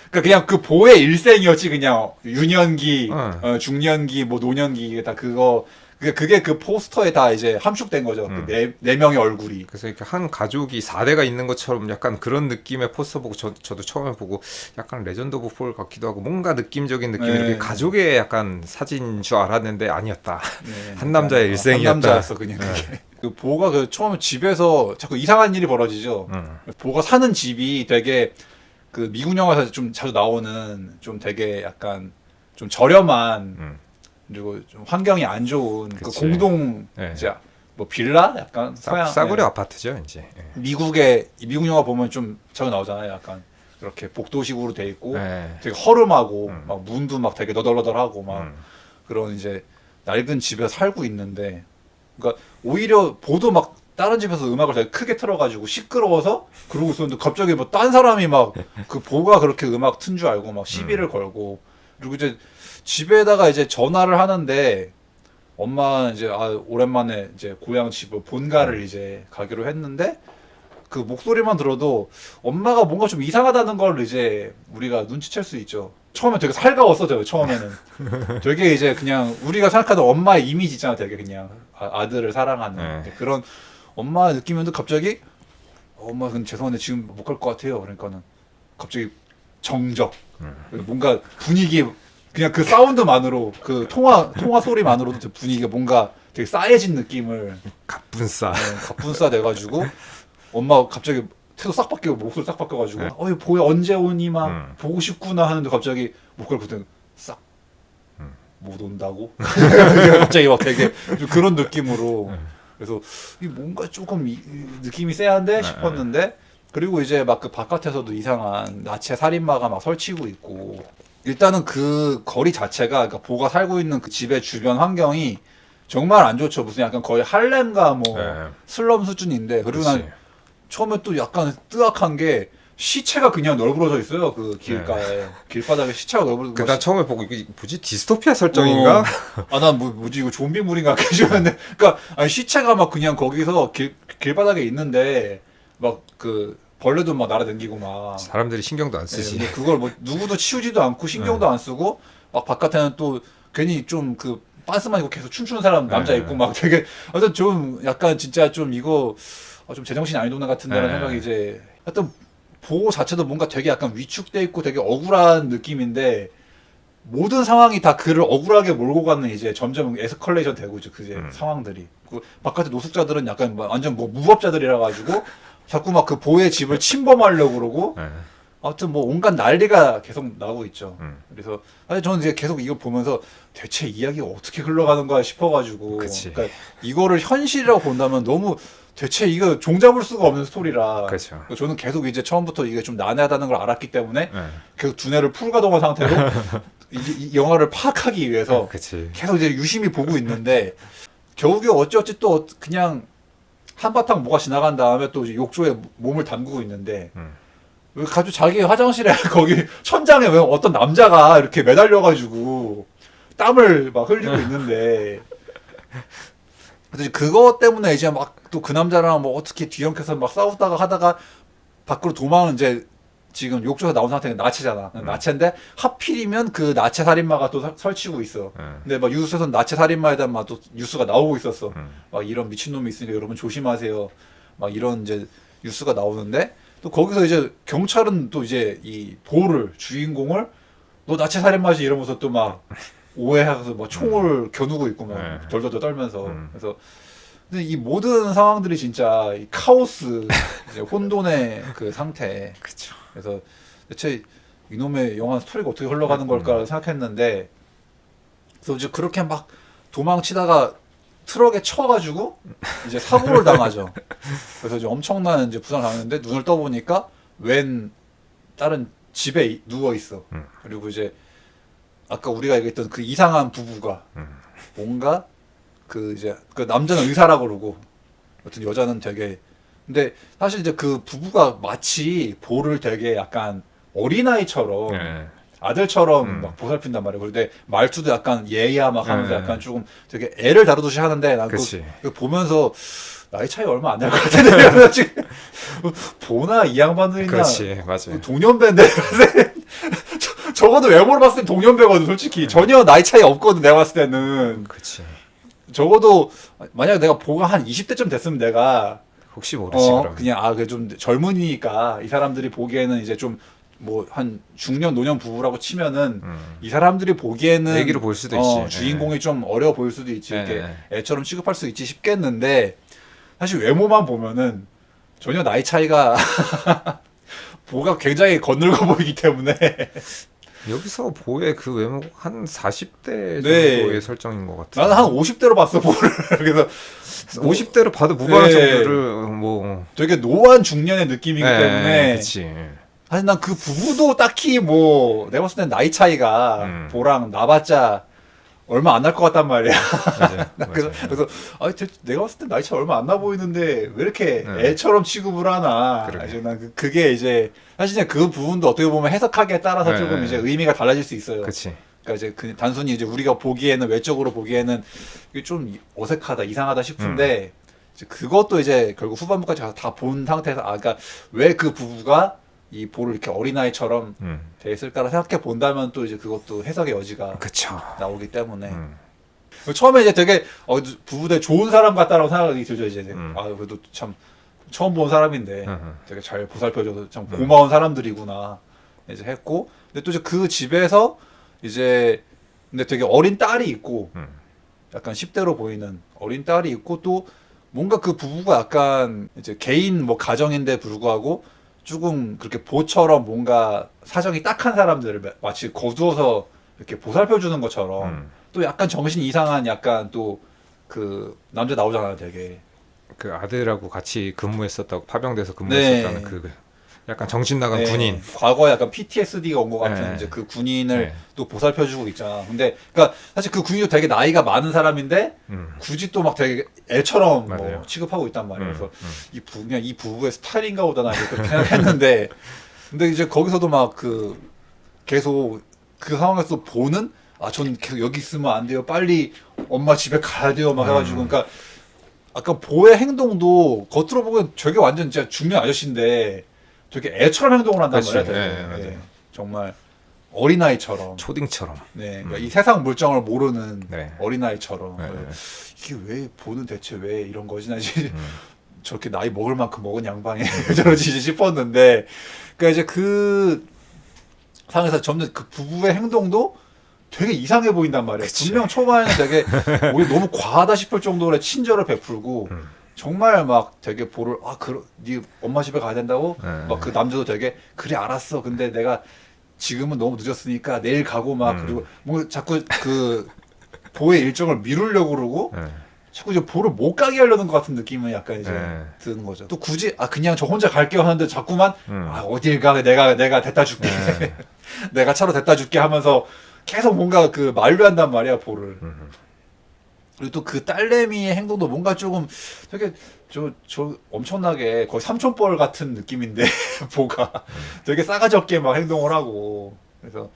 그러니까 그냥 그 보의 일생이었지 그냥 유년기, 중년기, 뭐 노년기 이게 다 그거 그게 그 포스터에 다 이제 함축된 거죠. 그 네 명의 얼굴이. 그래서 이렇게 한 가족이 4대가 있는 것처럼 약간 그런 느낌의 포스터 보고 저도 처음에 보고 약간 레전드 오브 폴 같기도 하고 뭔가 느낌적인 느낌이 네. 이렇게 가족의 약간 사진인 줄 알았는데 아니었다. 네. 한 남자의 일생이었다. 한 남자였어 그냥 그게. 그 보가 그 처음에 집에서 자꾸 이상한 일이 벌어지죠. 보가 사는 집이 되게 그 미국 영화에서 좀 자주 나오는 좀 되게 약간 좀 저렴한 그리고 좀 환경이 안 좋은 그 그치. 공동 네. 이제 뭐 빌라 약간 서양 싸구려 네. 아파트죠 이제. 예. 미국 영화 보면 좀 자주 나오잖아요. 약간 이렇게 복도식으로 돼 있고 네. 되게 허름하고 막 문도 막 되게 너덜너덜하고 막 그런 이제 낡은 집에 살고 있는데 그러니까 오히려 보도 막 다른 집에서 음악을 되게 크게 틀어가지고 시끄러워서 그러고 있었는데 갑자기 뭐 딴 사람이 막 그 보가 그렇게 음악 튼 줄 알고 막 시비를 걸고 그리고 이제 집에다가 이제 전화를 하는데 엄마는 이제 아 오랜만에 이제 고향 집을 본가를 이제 가기로 했는데 그 목소리만 들어도 엄마가 뭔가 좀 이상하다는 걸 이제 우리가 눈치챌 수 있죠. 처음에 되게 살가웠어, 되게 처음에는. 되게 이제 그냥 우리가 생각하던 엄마의 이미지 있잖아, 되게 그냥 아들을 사랑하는 그런 엄마의 느낌이었는데 갑자기 엄마 근데 죄송한데 지금 못 갈 것 같아요. 그러니까는 갑자기 정적, 뭔가 분위기 그냥 그 사운드만으로 그 통화 소리만으로도 분위기가 뭔가 되게 싸해진 느낌을 갑분싸. 갑분싸 돼가지고 엄마 갑자기 태도 싹 바뀌고 목소리 싹 바뀌어가지고 어이 보여 언제 오니 막 보고 싶구나 하는데 갑자기 목소리 그때 싹 못 온다고 갑자기 막 되게 좀 그런 느낌으로 그래서 이 뭔가 조금 느낌이 쎄한데 싶었는데 그리고 이제 막 그 바깥에서도 이상한 나체 살인마가 막 설치고 있고 일단은 그 거리 자체가 그러니까 보가 살고 있는 그 집의 주변 환경이 정말 안 좋죠. 무슨 약간 거의 할렘가 뭐 슬럼 수준인데 그리고 난 처음에 또 약간 뜨악한 게 시체가 그냥 널브러져 있어요. 그 길가에 길바닥에 시체가 널브러져. 난 처음에 보고 이게 뭐지 디스토피아 설정인가? 난 뭐지 이거 좀비물인가 해주는데 그러니까 아니, 시체가 막 그냥 거기서 길바닥에 있는데 막 그 벌레도 막 날아다니고 막 사람들이 신경도 안 쓰지. 근데 그걸 뭐 누구도 치우지도 않고 신경도 안 쓰고 막 바깥에는 또 괜히 좀 그 빤스만 입고 계속 춤추는 사람 남자 있고 막 되게 하여튼 좀 약간 진짜 좀 이거 좀 제정신이 아닌 동네 같은데라는 생각이 이제 하여튼 보고 자체도 뭔가 되게 약간 위축돼 있고 되게 억울한 느낌인데 모든 상황이 다 그를 억울하게 몰고 가는 이제 점점 에스컬레이션 되고 이제 그 상황들이 그 바깥에 노숙자들은 약간 뭐 완전 뭐 무법자들이라 가지고 자꾸 막 그 보의 집을 침범하려고 그러고 아무튼 뭐 온갖 난리가 계속 나고 있죠. 그래서 아니 저는 이제 계속 이거 보면서 대체 이야기가 어떻게 흘러가는 거야 싶어가지고 그러니까 이거를 현실이라고 본다면 너무 대체 이거 종잡을 수가 없는 스토리라 그렇죠. 저는 계속 이제 처음부터 이게 좀 난해하다는 걸 알았기 때문에 계속 두뇌를 풀가동한 상태로 이 영화를 파악하기 위해서 계속 이제 유심히 보고 있는데 겨우겨우 어찌어찌 또 그냥 한바탕 뭐가 지나간 다음에 또 욕조에 몸을 담그고 있는데 가지고 자기 화장실에 거기 천장에 왜 어떤 남자가 이렇게 매달려가지고 땀을 막 흘리고 있는데 그래서 이제 그것 때문에 이제 막 또 그 남자랑 뭐 어떻게 뒤엉켜서 막 싸우다가 하다가 밖으로 도망은 이제 지금 욕조에서 나온 상태가 나체잖아. 나체인데 하필이면 그 나체 살인마가 또 설치고 있어. 근데 막 뉴스에서는 나체 살인마에 대한 막 또 뉴스가 나오고 있었어. 막 이런 미친놈이 있으니까 여러분 조심하세요. 막 이런 이제 뉴스가 나오는데 또 거기서 이제 경찰은 또 이제 이 보를 주인공을 너 나체 살인마지 이러면서 또 막 오해하면서 막 총을 겨누고 있고 막 덜덜덜 떨면서 그래서 근데 이 모든 상황들이 진짜 이 카오스 이제 혼돈의 그 상태. 그쵸. 그래서 대체 이놈의 영화 스토리가 어떻게 흘러가는 걸까 생각했는데 그래서 이제 그렇게 막 도망치다가 트럭에 쳐가지고 이제 사고를 당하죠. 그래서 이제 엄청난 이제 부상을 당했는데 눈을 떠보니까 웬 다른 집에 누워 있어. 그리고 이제 아까 우리가 얘기했던 그 이상한 부부가 뭔가 그 이제 그 남자는 의사라고 그러고 어떤 여자는 되게 근데 사실 이제 그 부부가 마치 볼을 되게 약간 어린아이처럼 네. 아들처럼 막 보살핀단 말이에요. 그런데 말투도 약간 얘야 막 하면서 네. 약간 조금 되게 애를 다루듯이 하는데 난 그치. 그거 보면서 나이 차이 얼마 안 날 것 같은데 지금 보나 이 양반들이나 그렇지, 맞아요. 동년배인데 적어도 외모를 봤을 때 동년배거든 솔직히 전혀 나이 차이 없거든 내가 봤을 때는 그치. 적어도 만약에 내가 보가 한 20대쯤 됐으면 내가 혹시 모르지, 그럼. 그냥 그 좀 젊은이니까 이 사람들이 보기에는 이제 좀 뭐 한 중년 노년 부부라고 치면은 이 사람들이 보기에는 애기로 보일 수도 있지. 주인공이 좀 어려 보일 수도 있지 네, 이렇게 네. 애처럼 취급할 수 있지 싶겠는데 사실 외모만 보면은 전혀 나이 차이가 보가 굉장히 거늙어 보이기 때문에 여기서 보의 그 외모 한 40대 네. 정도의 설정인 것 같아. 나는 한 50대로 봤어 보를 그래서 50대로 봐도 무방할 네. 정도를 뭐. 되게 노안 중년의 느낌이기 때문에 그치. 사실 난 그 부부도 딱히 뭐 내가 봤을 땐 나이 차이가 보랑 나봤자 얼마 안 날 것 같단 말이야. 맞아, 그래서 아니 내가 봤을 땐 나이 차이 얼마 안 나 보이는데 왜 이렇게 네. 애처럼 취급을 하나. 그러게. 이제 난 그게 이제 사실 이제 그 부분도 어떻게 보면 해석하기에 따라서 네, 조금 네. 이제 의미가 달라질 수 있어요. 그치. 그러니까 이제 그 단순히 이제 우리가 보기에는 외적으로 보기에는 이게 좀 어색하다 이상하다 싶은데 이제 그것도 이제 결국 후반부까지 가서 다 본 상태에서 그러니까 왜 그 부부가 이 볼을 이렇게 어린아이처럼 돼 있을까를 생각해 본다면 또 이제 그것도 해석의 여지가 그쵸. 나오기 때문에 처음에 이제 되게 부부들 좋은 사람 같다라고 생각이 들죠 이제 그래도 참 처음 본 사람인데 되게 잘 보살펴줘서 참 고마운 사람들이구나 이제 했고 근데 또 이제 그 집에서 이제 근데 되게 어린 딸이 있고 약간 10대로 보이는 어린 딸이 있고 또 뭔가 그 부부가 약간 이제 개인 뭐 가정인데 불구하고 조금 그렇게 보처럼 뭔가 사정이 딱한 사람들을 마치 거두어서 이렇게 보살펴주는 것처럼 또 약간 정신 이상한 약간 또 그 남자 나오잖아요 되게 그 아들하고 같이 근무했었다고 파병돼서 네. 근무했었다는 그 약간 정신 나간 네, 군인. 과거에 약간 PTSD가 온 것 같은 네. 이제 그 군인을 네. 또 보살펴주고 있잖아. 근데 그러니까 사실 그 군인도 되게 나이가 많은 사람인데 굳이 또 막 되게 애처럼 뭐 맞아요. 취급하고 있단 말이에요. 그래서 그냥 이 부부의 스타일인가 보다 나 이렇게 생각했는데 근데 이제 거기서도 막 그 계속 그 상황에서 보는 전 계속 여기 있으면 안 돼요. 빨리 엄마 집에 가야 돼요. 막 해가지고 그러니까 아까 보의 행동도 겉으로 보면 되게 완전 진짜 중년 아저씨인데 되게 애처럼 행동을 한단 그치. 말이야. 되게. 네, 맞아요. 정말 어린아이처럼. 초딩처럼. 네, 그러니까 이 세상 물정을 모르는 네. 어린아이처럼. 네. 이게 왜 보는 대체 왜 이런 거지? 나 이제 저렇게 나이 먹을 만큼 먹은 양반이 왜 저러지 싶었는데, 그러니까 이제 그 상황에서 점점 그 부부의 행동도 되게 이상해 보인단 말이야. 그치. 분명 초반에는 되게 우리 너무 과하다 싶을 정도로 친절을 베풀고 정말 막 되게 볼을 네 엄마 집에 가야 된다고 막 그 남자도 되게 그래 알았어. 근데 내가 지금은 너무 늦었으니까 내일 가고 막 그리고 뭐 자꾸 그 보의 일정을 미루려고 그러고 자꾸 이제 볼을 못 가게 하려는 것 같은 느낌은 약간 이제 드는 거죠. 또 굳이 그냥 저 혼자 갈게요 하는데 자꾸만 어딜 가 내가 데려다 줄게. 내가 차로 데려다 줄게 하면서 계속 뭔가 그 만류한단 말이야 볼을. 그리고 또 그 딸내미의 행동도 뭔가 조금 되게 저 엄청나게 거의 삼촌뻘 같은 느낌인데 보가 되게 싸가지 없게 막 행동을 하고 그래서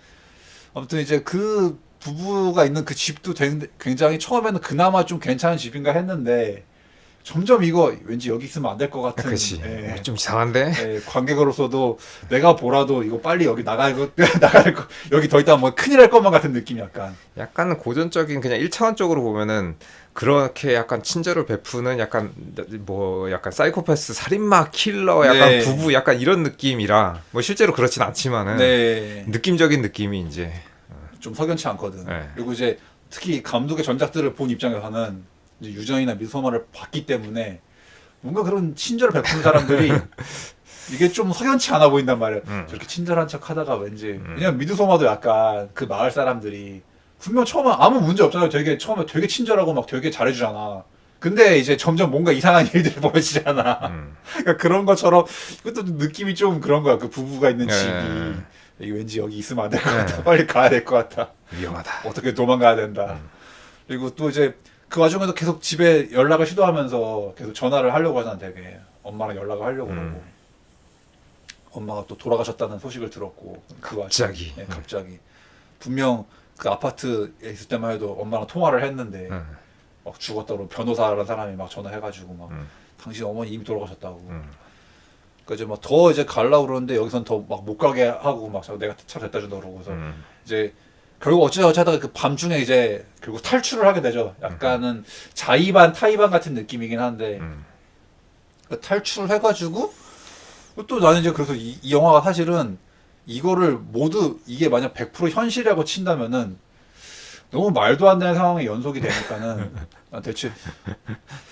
아무튼 이제 그 부부가 있는 그 집도 굉장히 처음에는 그나마 좀 괜찮은 집인가 했는데 점점 이거 왠지 여기 있으면 안 될 것 같은 그렇지. 예, 좀 이상한데. 예, 관객으로서도 내가 보라도 이거 빨리 여기 나갈 거 여기 더 있다면 뭐 큰일 날 것만 같은 느낌이 약간 약간 고전적인 그냥 1차원적으로 보면은 그렇게 약간 친절을 베푸는 약간 뭐 약간 사이코패스 살인마 킬러 약간 네. 부부 약간 이런 느낌이라 뭐 실제로 그렇진 않지만은 네. 느낌적인 느낌이 이제 좀 석연치 않거든. 네. 그리고 이제 특히 감독의 전작들을 본 입장에서는 이제 유정이나 미소만을 봤기 때문에 뭔가 그런 친절을 베푸는 사람들이 이게 좀 석연치 않아 보인단 말이야. 저렇게 친절한 척 하다가 왠지 왜냐면 미드소마도 약간 그 마을 사람들이 분명 처음에 아무 문제 없잖아요. 처음에 되게 친절하고 막 되게 잘해주잖아. 근데 이제 점점 뭔가 이상한 일들이 벌어지잖아. 그러니까 그런 것처럼 이것도 느낌이 좀 그런 거야. 그 부부가 있는 집이 이게 왠지 여기 있으면 안 될 것 같아. 빨리 가야 될 것 같아. 위험하다. 어떻게 도망가야 된다. 그리고 또 이제 그 와중에도 계속 집에 연락을 시도하면서 계속 전화를 하려고 하잖아. 되게 엄마랑 연락을 하려고 그러고 엄마가 또 돌아가셨다는 소식을 들었고 그 갑자기. 와중에, 네, 갑자기 분명 그 아파트에 있을 때만 해도 엄마랑 통화를 했는데 막 죽었다고 변호사라는 사람이 막 전화해가지고 막 당신 어머니 이미 돌아가셨다고. 그러니까 이제 막 더 이제 가려고 그러는데 여기선 더 막 못 가게 하고 막 내가 차 데려다 준다 그러고 그래서 이제 결국 어찌저찌 하다가 그 밤중에 이제 결국 탈출을 하게 되죠. 약간은 자의반 타의반 같은 느낌이긴 한데 그러니까 탈출해가지고 또 나는 이제 그래서 이 영화가 사실은 이거를 모두 이게 만약 100% 현실이라고 친다면은 너무 말도 안 되는 상황이 연속이 되니까는 난 대체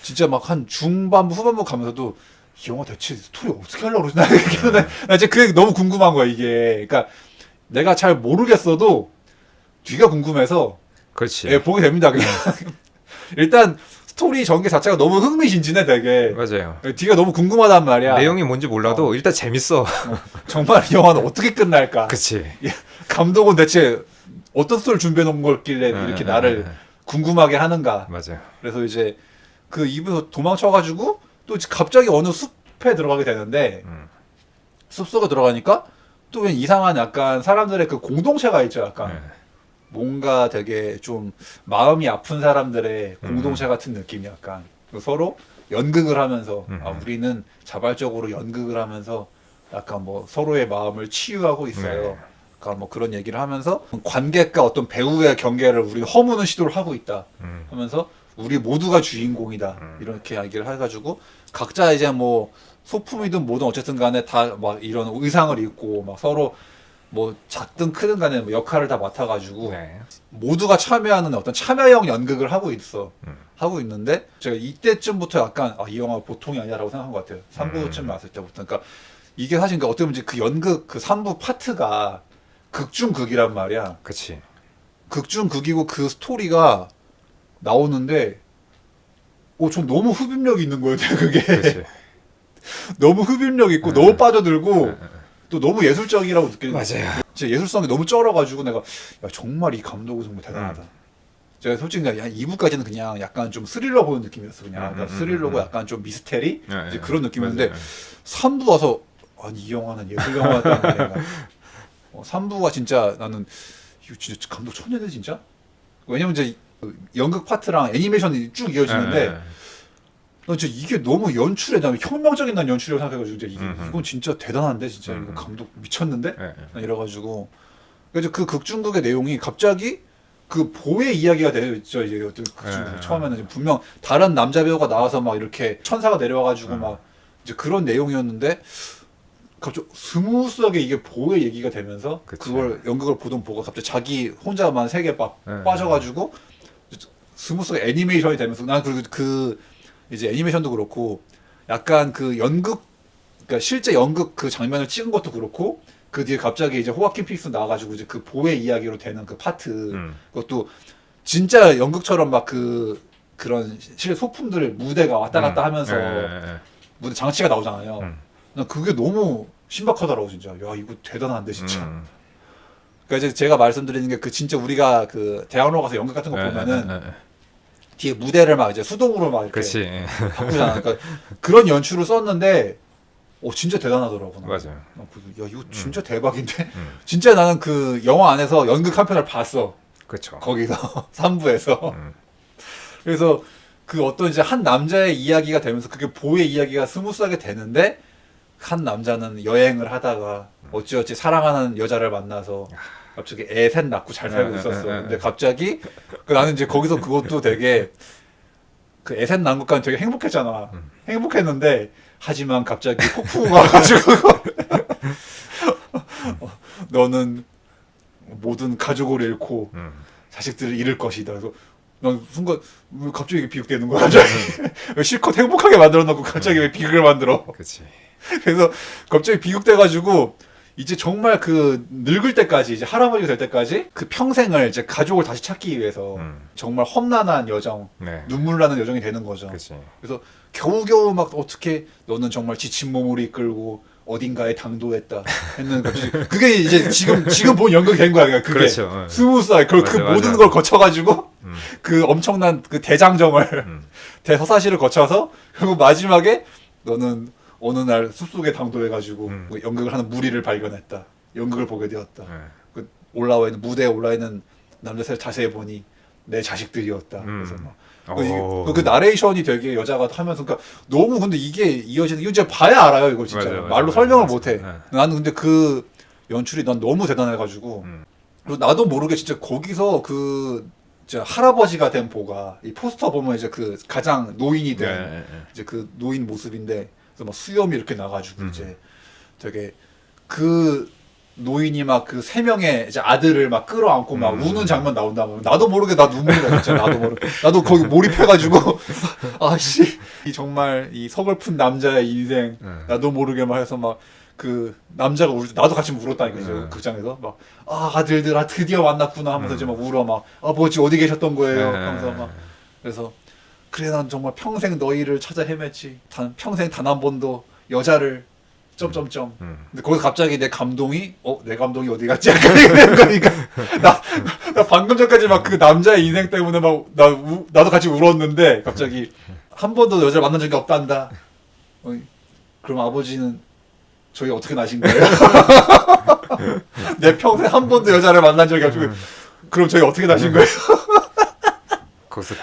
진짜 막 한 중반부 후반부 가면서도 이 영화 대체 스토리 어떻게 하려고 그러지? 나 이제 그게 너무 궁금한 거야 이게. 그러니까 내가 잘 모르겠어도 뒤가 궁금해서 그렇지. 예, 보게 됩니다. 그냥 일단 스토리 전개 자체가 너무 흥미진진해 되게. 맞아요. 뒤가 너무 궁금하단 말이야. 내용이 뭔지 몰라도 일단 재밌어. 정말 이 영화는 어떻게 끝날까? 그치. 감독은 대체 어떤 스토리를 준비해 놓은 걸길래 이렇게 나를 궁금하게 하는가? 맞아요. 그래서 이제 그 입에서 도망쳐가지고 또 이제 갑자기 어느 숲에 들어가게 되는데 숲속에 들어가니까 또 웬 이상한 약간 사람들의 그 공동체가 있죠. 약간 뭔가 되게 좀 마음이 아픈 사람들의 공동체 같은 느낌이 약간 서로 연극을 하면서 우리는 자발적으로 연극을 하면서 약간 뭐 서로의 마음을 치유하고 있어요. 그러니까 뭐 그런 얘기를 하면서 관객과 어떤 배우의 경계를 우리 허무는 시도를 하고 있다 하면서 우리 모두가 주인공이다 이렇게 얘기를 해가지고 각자 이제 뭐 소품이든 뭐든 어쨌든 간에 다 막 이런 의상을 입고 막 서로 뭐 작든 크든 간에 뭐 역할을 다 맡아가지고 네. 모두가 참여하는 어떤 참여형 연극을 하고 있어. 하고 있는데 제가 이때쯤부터 약간 이 영화 보통이 아니라고 생각한 것 같아요. 3부쯤 나왔을 때부터. 그러니까 이게 사실 그러니까 어떻게 보면 그 연극 그 3부 파트가 극중극이란 말이야. 그치. 극중극이고 그 스토리가 나오는데 전 너무 흡입력이 있는 거예요. 그게 그치. 너무 흡입력 있고 너무 빠져들고 또 너무 예술적이라고 느껴지는 맞아요. 진짜 예술성이 너무 쩔어가지고 내가 야, 정말 이 감독은 정말 대단하다. 제가 솔직히 한 2부까지는 그냥 약간 좀 스릴러 보는 느낌이었어. 그냥 그러니까 스릴러고 약간 좀 미스테리 이제 그런 느낌이었는데 맞아요. 3부 와서 아니 이 영화는 예술 영화였다는 거야. 3부가 진짜 나는 이거 진짜 감독 천재네 진짜. 왜냐면 이제 연극 파트랑 애니메이션이 쭉 이어지는데 난 진짜 이게 너무 연출에 난 혁명적인 난 연출이라고 생각해가지고 진짜 이건 진짜 대단한데 진짜 이거 감독 미쳤는데 이래가지고 그래서 그 극중극의 내용이 갑자기 그 보의 이야기가 되죠. 이제 어떤 극중극 처음에는 이제 분명 다른 남자 배우가 나와서 막 이렇게 천사가 내려와가지고 막 이제 그런 내용이었는데 갑자기 스무스하게 이게 보의 얘기가 되면서 그치. 그걸 연극을 보던 보고 갑자기 자기 혼자만 세계에 빠져가지고 스무스하게 애니메이션이 되면서 난 그리고 그 이제 애니메이션도 그렇고 약간 그 연극 그러니까 실제 연극 그 장면을 찍은 것도 그렇고 그 뒤에 갑자기 이제 호아킨 피닉스 나와가지고 이제 그 보의 이야기로 되는 그 파트 그것도 진짜 연극처럼 막 그런 실 소품들 무대가 왔다 갔다 하면서 무대 장치가 나오잖아요. 난 그게 너무 신박하더라고 진짜. 야 이거 대단한데 진짜. 그러니까 이제 제가 말씀드리는 게 그 진짜 우리가 그 대학로 가서 연극 같은 거 보면은 뒤에 무대를 막 이제 수동으로 막 이렇게 그렇지. 바꾸잖아. 그러니까 그런 연출을 썼는데 진짜 대단하더라고. 나. 맞아요. 야 이거 진짜 대박인데. 진짜 나는 그 영화 안에서 연극 한 편을 봤어. 그렇죠. 거기서 3부에서. 음. 그래서 그 어떤 이제 한 남자의 이야기가 되면서 그게 보의 이야기가 스무스하게 되는데 한 남자는 여행을 하다가 어찌어찌 사랑하는 여자를 만나서 갑자기 애 셋 낳고 잘 살고 있었어. 근데 갑자기 나는 이제 거기서 그것도 되게 그 애 셋 낳은 것까지 되게 행복했잖아. 행복했는데 하지만 갑자기 폭풍우가 와가지고 너는 모든 가족을 잃고 자식들을 잃을 것이다. 그래서 난 순간 왜 갑자기 이게 비극되는 거야? 갑자기 왜 실컷 행복하게 만들어 놓고 갑자기 왜 비극을 만들어? 그렇지. 그래서 갑자기 비극돼가지고 이제 정말 그 늙을 때까지 이제 할아버지가 될 때까지 그 평생을 이제 가족을 다시 찾기 위해서 정말 험난한 여정, 네. 눈물 나는 여정이 되는 거죠. 그렇지. 그래서 겨우겨우 막 어떻게 너는 정말 지친 몸을 이끌고 어딘가에 당도했다 했는 갑자기 그게 이제 지금 본 연극이 된 거야. 그게 그렇죠. 스무스하게 그 맞아, 모든 맞아. 걸 거쳐가지고 그 엄청난 그 대장정을 대서사시를 거쳐서 결국 마지막에 너는 어느 날 숲속에 당도해가지고 그 연극을 하는 무리를 발견했다. 연극을 보게 되었다. 네. 그 올라와 있는 무대에 올라 있는 남자들 자세히 보니 내 자식들이었다. 그래서 막 그 나레이션이 되게 여자가 하면서 그러니까 너무 근데 이게 이어지는 이거 진짜 봐야 알아요 이거 진짜 맞아요, 말로 맞아요, 설명을 맞아요. 못해. 네. 나는 근데 그 연출이 난 너무 대단해가지고 그리고 나도 모르게 진짜 거기서 그 진짜 할아버지가 된 보가 이 포스터 보면 이제 그 가장 노인이 된 네. 이제 그 노인 모습인데 그래서 막 수염이 이렇게 나가지고 이제 되게 그 노인이 막 그 세 명의 이제 아들을 막 끌어안고 막 우는 장면 나온다면 나도 모르게 나 눈물이 나 진짜 나도 모르게 나도 거기 몰입해가지고 아씨 이 정말 이 서글픈 남자의 인생 나도 모르게 막 해서 막 그 남자가 울 때 나도 같이 울었다니까 이제 극장에서 막 아들들 드디어 만났구나 하면서 이제 막 울어 막 아버지 어디 계셨던 거예요 하면서 막 그래서 그래 난 정말 평생 너희를 찾아 헤맸지 평생 단 한 번도 여자를 점점점. 근데 거기서 갑자기 내 감동이 내 감동이 어디 갔지? 약간 이런 거니까 나 방금 전까지 막 그 남자의 인생 때문에 막 나도 같이 울었는데 갑자기 한 번도 여자를 만난 적이 없단다. 그럼 아버지는 저희 어떻게 나신 거예요? 내 평생 한 번도 여자를 만난 적이 없고 그럼 저희 어떻게 나신 거예요? 거기서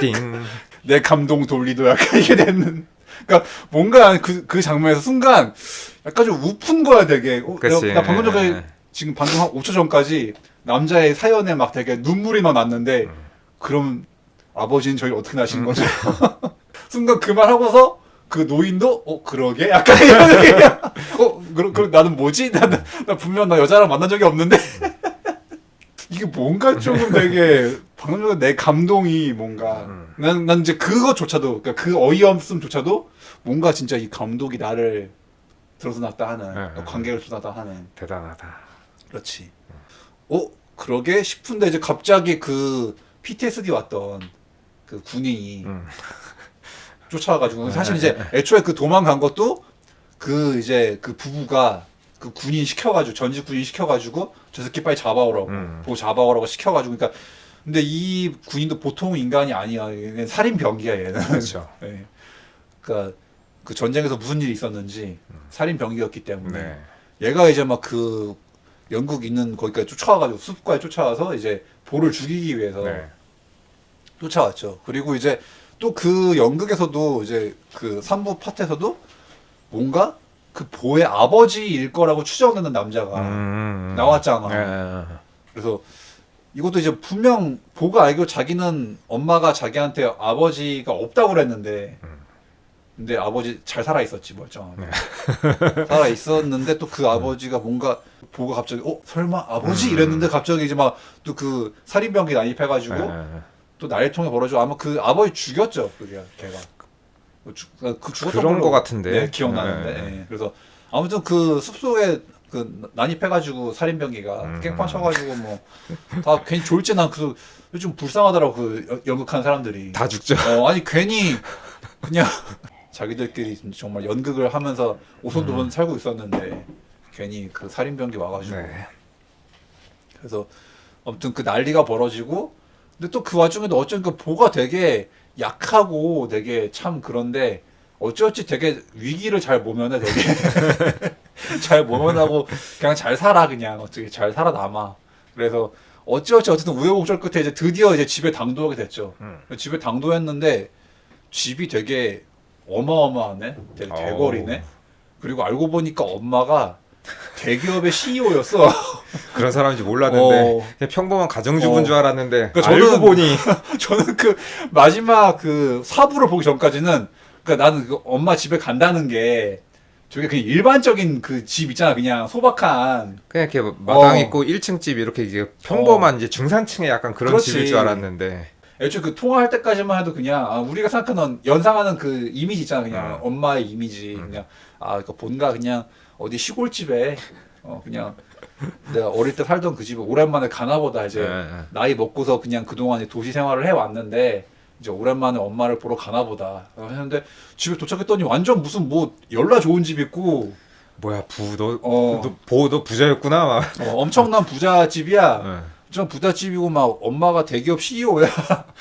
띵. 내 감동 돌리도 약간 이게 되는. 그러니까 뭔가 그 장면에서 순간 약간 좀 우픈 거야 되게. 그치. 나 방금 전까지 지금 방금 한 5초 전까지 남자의 사연에 막 되게 눈물이 막 났는데 그럼 아버지는 저희 어떻게 나신 거죠? 순간 그 말 하고서 그 노인도 그러게 약간 이런 느낌이야. 그럼 나는 뭐지? 나 분명 나 여자랑 만난 적이 없는데. 이게 뭔가 조금 되게 방금 전에 내 감동이 뭔가 난 이제 그것조차도 그러니까 그 어이없음조차도 뭔가 진짜 이 감독이 나를 들어서 놨다 하는 관객을 들어서 놨다 하는 대단하다. 그렇지. 그러게 싶은데 이제 갑자기 그 PTSD 왔던 그 군인이 쫓아와가지고 사실 이제 애초에 그 도망간 것도 그 이제 그 부부가 그 군인 시켜가지고 전직 군인 시켜가지고 저 새끼 빨리 잡아오라고 보고 잡아오라고 시켜가지고 그러니까 근데 이 군인도 보통 인간이 아니야. 얘는 살인병기야 얘는. 그렇죠. 네. 그러니까 그 전쟁에서 무슨 일이 있었는지 살인병기였기 때문에 네. 얘가 이제 막 그 영국 있는 거기까지 쫓아와가지고 숲까지 쫓아와서 이제 보를 죽이기 위해서 네. 쫓아왔죠. 그리고 이제 또 그 연극에서도 이제 그 3부 파트에서도 뭔가 그 보의 아버지일 거라고 추정되는 남자가 나왔잖아. 네. 그래서 이것도 이제 분명 보가 알기로 자기는 엄마가 자기한테 아버지가 없다고 그랬는데 근데 아버지 잘 살아 있었지 멀쩡하게. 살아 있었는데 또 그 아버지가 뭔가 보가 갑자기 설마 아버지 이랬는데 갑자기 이제 막 또 그 살인병기 난입해가지고 또 난리통에 벌어지고 아마 그 아버지 죽였죠 그게 걔가. 그 죽었던 그런 걸로 거 같은데. 네, 기억나는데. 네. 그래서 아무튼 그 숲속에 그 난입해가지고 살인병기가 깽판 쳐가지고 뭐 다 괜히 졸지 난 그 요즘 불쌍하더라고 그 연극하는 사람들이 다 죽죠. 아니 괜히 그냥 자기들끼리 정말 연극을 하면서 오손도손 살고 있었는데 괜히 그 살인병기 와가지고 네. 그래서 아무튼 그 난리가 벌어지고 근데 또 그 와중에도 어쩌니까 보가 되게 약하고 되게 참 그런데 어찌어찌 되게 위기를 잘 모면해 되게 잘 모면하고 그냥 잘 살아 그냥 어떻게 잘 살아남아. 그래서 어찌어찌 어쨌든 우여곡절 끝에 이제 드디어 이제 집에 당도하게 됐죠. 집에 당도했는데 집이 되게 어마어마하네. 되게 대거리네. 그리고 알고 보니까 엄마가 대기업의 CEO였어. 그런 사람인지 몰랐는데 그냥 평범한 가정주부인 줄 알았는데 알고 보니 저는 그 마지막 그 사부를 보기 전까지는 그러니까 나는 그 엄마 집에 간다는 게 저게 그냥 일반적인 그 집 있잖아. 그냥 소박한 그냥 이렇게 마당 있고 1층 집 이렇게 이제 평범한 이제 중산층의 약간 그런 그렇지. 집일 줄 알았는데 애초에 그 통화할 때까지만 해도 그냥 우리가 생각하는 연상하는 그 이미지 있잖아. 그냥 엄마의 이미지 그냥 그러니까 본가 그냥 어디 시골집에 그냥 내가 어릴 때 살던 그 집에 오랜만에 가나보다 이제 나이 먹고서 그냥 그동안 도시 생활을 해왔는데 이제 오랜만에 엄마를 보러 가나보다 했는데 집에 도착했더니 완전 무슨 뭐 열나 좋은 집 있고 뭐야 너 부자였구나 막. 엄청난 부잣집이야. 좀 부잣집이고 막 엄마가 대기업 CEO야.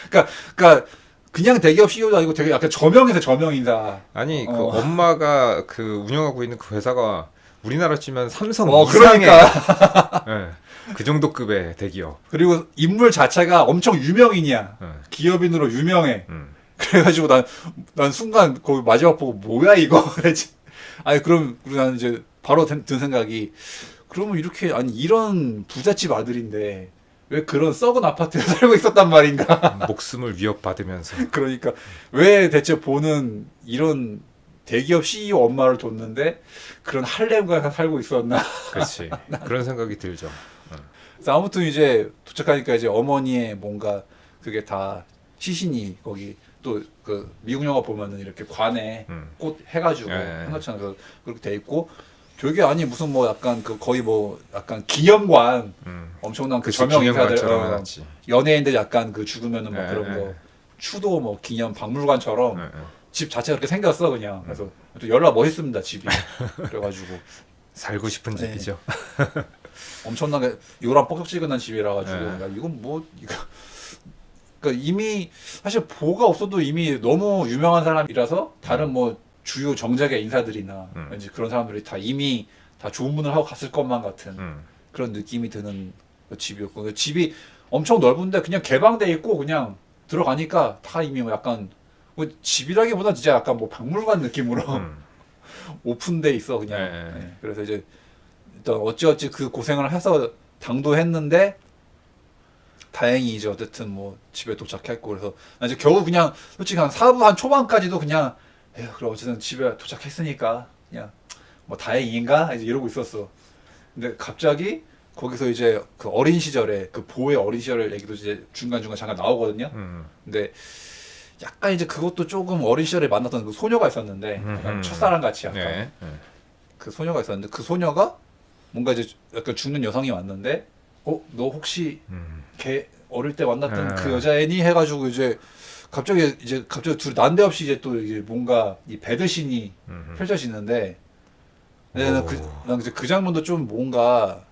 그러니까 그냥 대기업 CEO도 아니고 되게 약간 저명인사 저명인사. 아니 그 엄마가 그 운영하고 있는 그 회사가 우리나라 치면 삼성 이상의 그러니까 그 정도 급의 대기업. 그리고 인물 자체가 엄청 유명인이야. 기업인으로 유명해. 그래가지고 난 순간 거기 마지막 보고 뭐야 이거. 아니 그럼 난 이제 바로 든 생각이 그러면 이렇게 아니 이런 부잣집 아들인데 왜 그런 썩은 아파트에 살고 있었단 말인가. 목숨을 위협받으면서. 그러니까 왜 대체 보는 이런 대기업 CEO 엄마를 뒀는데 그런 할렘가에 살고 있었나. 그렇지. 그런 생각이 들죠. 그래서 아무튼 이제 도착하니까 이제 어머니의 뭔가 그게 다 시신이 거기 또 그 미국 영화 보면은 이렇게 관에 꽃 해가지고 해놓잖아. 그렇게 돼 있고 되게 아니 무슨 뭐 약간 그 거의 뭐 약간 기념관 엄청난 그 저명 인사들 연예인들 약간 그 죽으면은 뭐 그런 거 추도 뭐 기념 박물관처럼 집 자체가 그렇게 생겼어 그냥. 그래서 또 열나 멋있습니다 집이. 그래가지고 살고 싶은 집이죠. 엄청나게 요란 뻑뻑지근한 집이라 가지고 야 이건 뭐 이거 그러니까 이미 사실 보가 없어도 이미 너무 유명한 사람이라서 다른 뭐 주요 정작의 인사들이나 왠지 그런 사람들이 다 이미 다 좋은 문을 하고 갔을 것만 같은 그런 느낌이 드는 그 집이었고 그 집이 엄청 넓은데 그냥 개방돼 있고 그냥 들어가니까 다 이미 뭐 약간 뭐 집이라기보다 진짜 약간 뭐 박물관 느낌으로 오픈돼 있어 그냥. 네. 그래서 이제 일단 어찌어찌 그 고생을 해서 당도했는데 다행히 이제 어쨌든 뭐 집에 도착했고 그래서 나 이제 겨우 그냥 솔직히 한 4부 한 초반까지도 그냥 에휴 그럼 어쨌든 집에 도착했으니까 그냥 뭐 다행인가 이제 이러고 있었어. 근데 갑자기 거기서 이제 그 어린 시절에 그 보의 어린 시절 얘기도 이제 중간중간 잠깐 나오거든요. 근데 약간 이제 그것도 조금 어린 시절에 만났던 그 소녀가 있었는데 약간 첫사랑 같이 약간 그 소녀가 있었는데 그 소녀가 뭔가 이제 약간 죽는 여성이 왔는데 너 혹시 걔 어릴 때 만났던 그 여자애니 해가지고 이제 갑자기 둘이 난데없이 이제 또 이제 뭔가 이 배드신이 펼쳐지는데 난 이제 그 장면도 좀 뭔가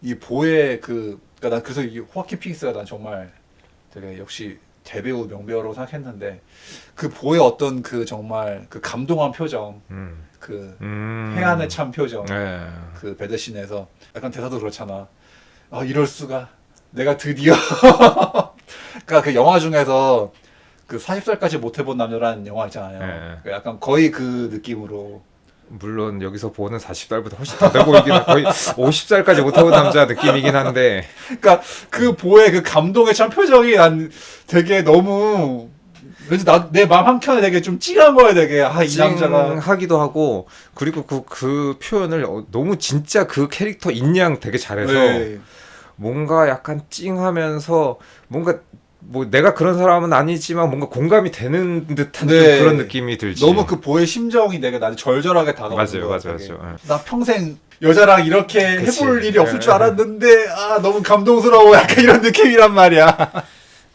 이 보의 그러니까 난 그래서 이 호아킨 피닉스가 난 정말 되게 역시 대배우 명배우라고 생각했는데 그 보의 어떤 그 정말 그 감동한 표정 그 해안의 참 표정 그 배드신에서 약간 대사도 그렇잖아. 이럴 수가 내가 드디어 그러니까 그 영화 중에서 그 40살까지 못 해본 남자라는 영화 있잖아요. 약간 거의 그 느낌으로 물론 여기서 보는 40살보다 훨씬 더 돼 보이긴 거의 50살까지 못 해본 남자 느낌이긴 한데 그러니까 그 보의 그 감동의 참 표정이 난 되게 너무 왠지 내 마음 한켠에 되게 좀 찡한 거야 되게 이 남자가 하기도 하고 그리고 그 표현을 너무 진짜 그 캐릭터 인양 되게 잘해서 뭔가 약간 찡하면서 뭔가 뭐 내가 그런 사람은 아니지만 뭔가 공감이 되는 듯한 그런 느낌이 들지. 너무 그 보의 심정이 내가 나한테 절절하게 다가오는 거야. 맞아요. 나 평생 여자랑 이렇게 해볼 일이 없을 줄 알았는데 너무 감동스러워 약간 이런 느낌이란 말이야.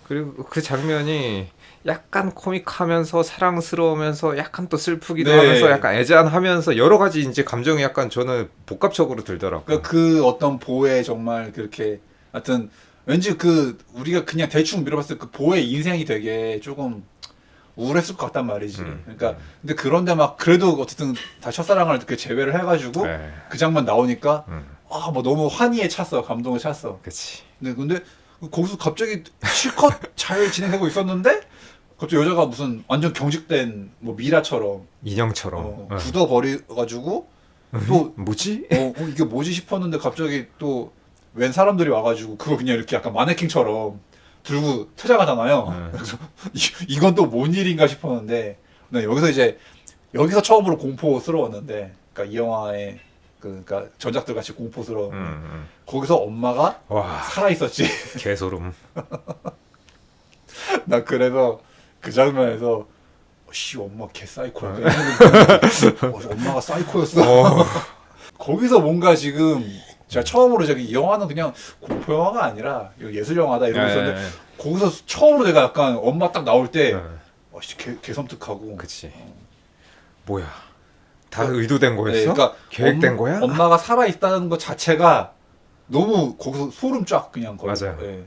그리고 그 장면이 약간 코믹하면서 사랑스러우면서 약간 또 슬프기도 하면서 약간 애잔하면서 여러 가지 이제 감정이 약간 저는 복합적으로 들더라고요. 그 어떤 보의 정말 그렇게 하여튼 왠지 그 우리가 그냥 대충 밀어봤을 때 그 보의 인생이 되게 조금 우울했을 것 같단 말이지. 그러니까 근데 그런데 막 그래도 어쨌든 다 첫사랑을 이렇게 제외를 해가지고 네. 그 장면 나오니까 아 뭐 너무 환희에 찼어, 감동에 찼어. 그치. 근데 거기서 갑자기 실컷 잘 진행되고 있었는데 갑자기 여자가 무슨 완전 경직된 뭐 미라처럼 인형처럼. 굳어버려가지고 또 뭐지? 이게 뭐지 싶었는데 갑자기 또 웬 사람들이 와가지고 그거 그냥 이렇게 약간 마네킹처럼 들고 퇴장하잖아요. 그래서 이건 또 뭔 일인가 싶었는데 여기서 처음으로 공포스러웠는데, 그러니까 이 영화의 그러니까 전작들 같이 공포스러워. 거기서 엄마가 와. 살아 있었지. 개소름. 나 그래서 그 장면에서 씨 엄마 개 사이코야. 엄마가 사이코였어. 거기서 뭔가 지금 제가 처음으로 이 영화는 그냥 공포 영화가 아니라 예술 영화다 이러고 있었는데 거기서 처음으로 내가 약간 엄마 딱 나올 때 씨 개 섬뜩하고. 그치. 뭐야? 다 의도된 거였어? 네, 그러니까 계획된 거야? 엄마가 살아 있다는 것 자체가 너무 거기서 소름 쫙 그냥 걸려. 맞아요. 예.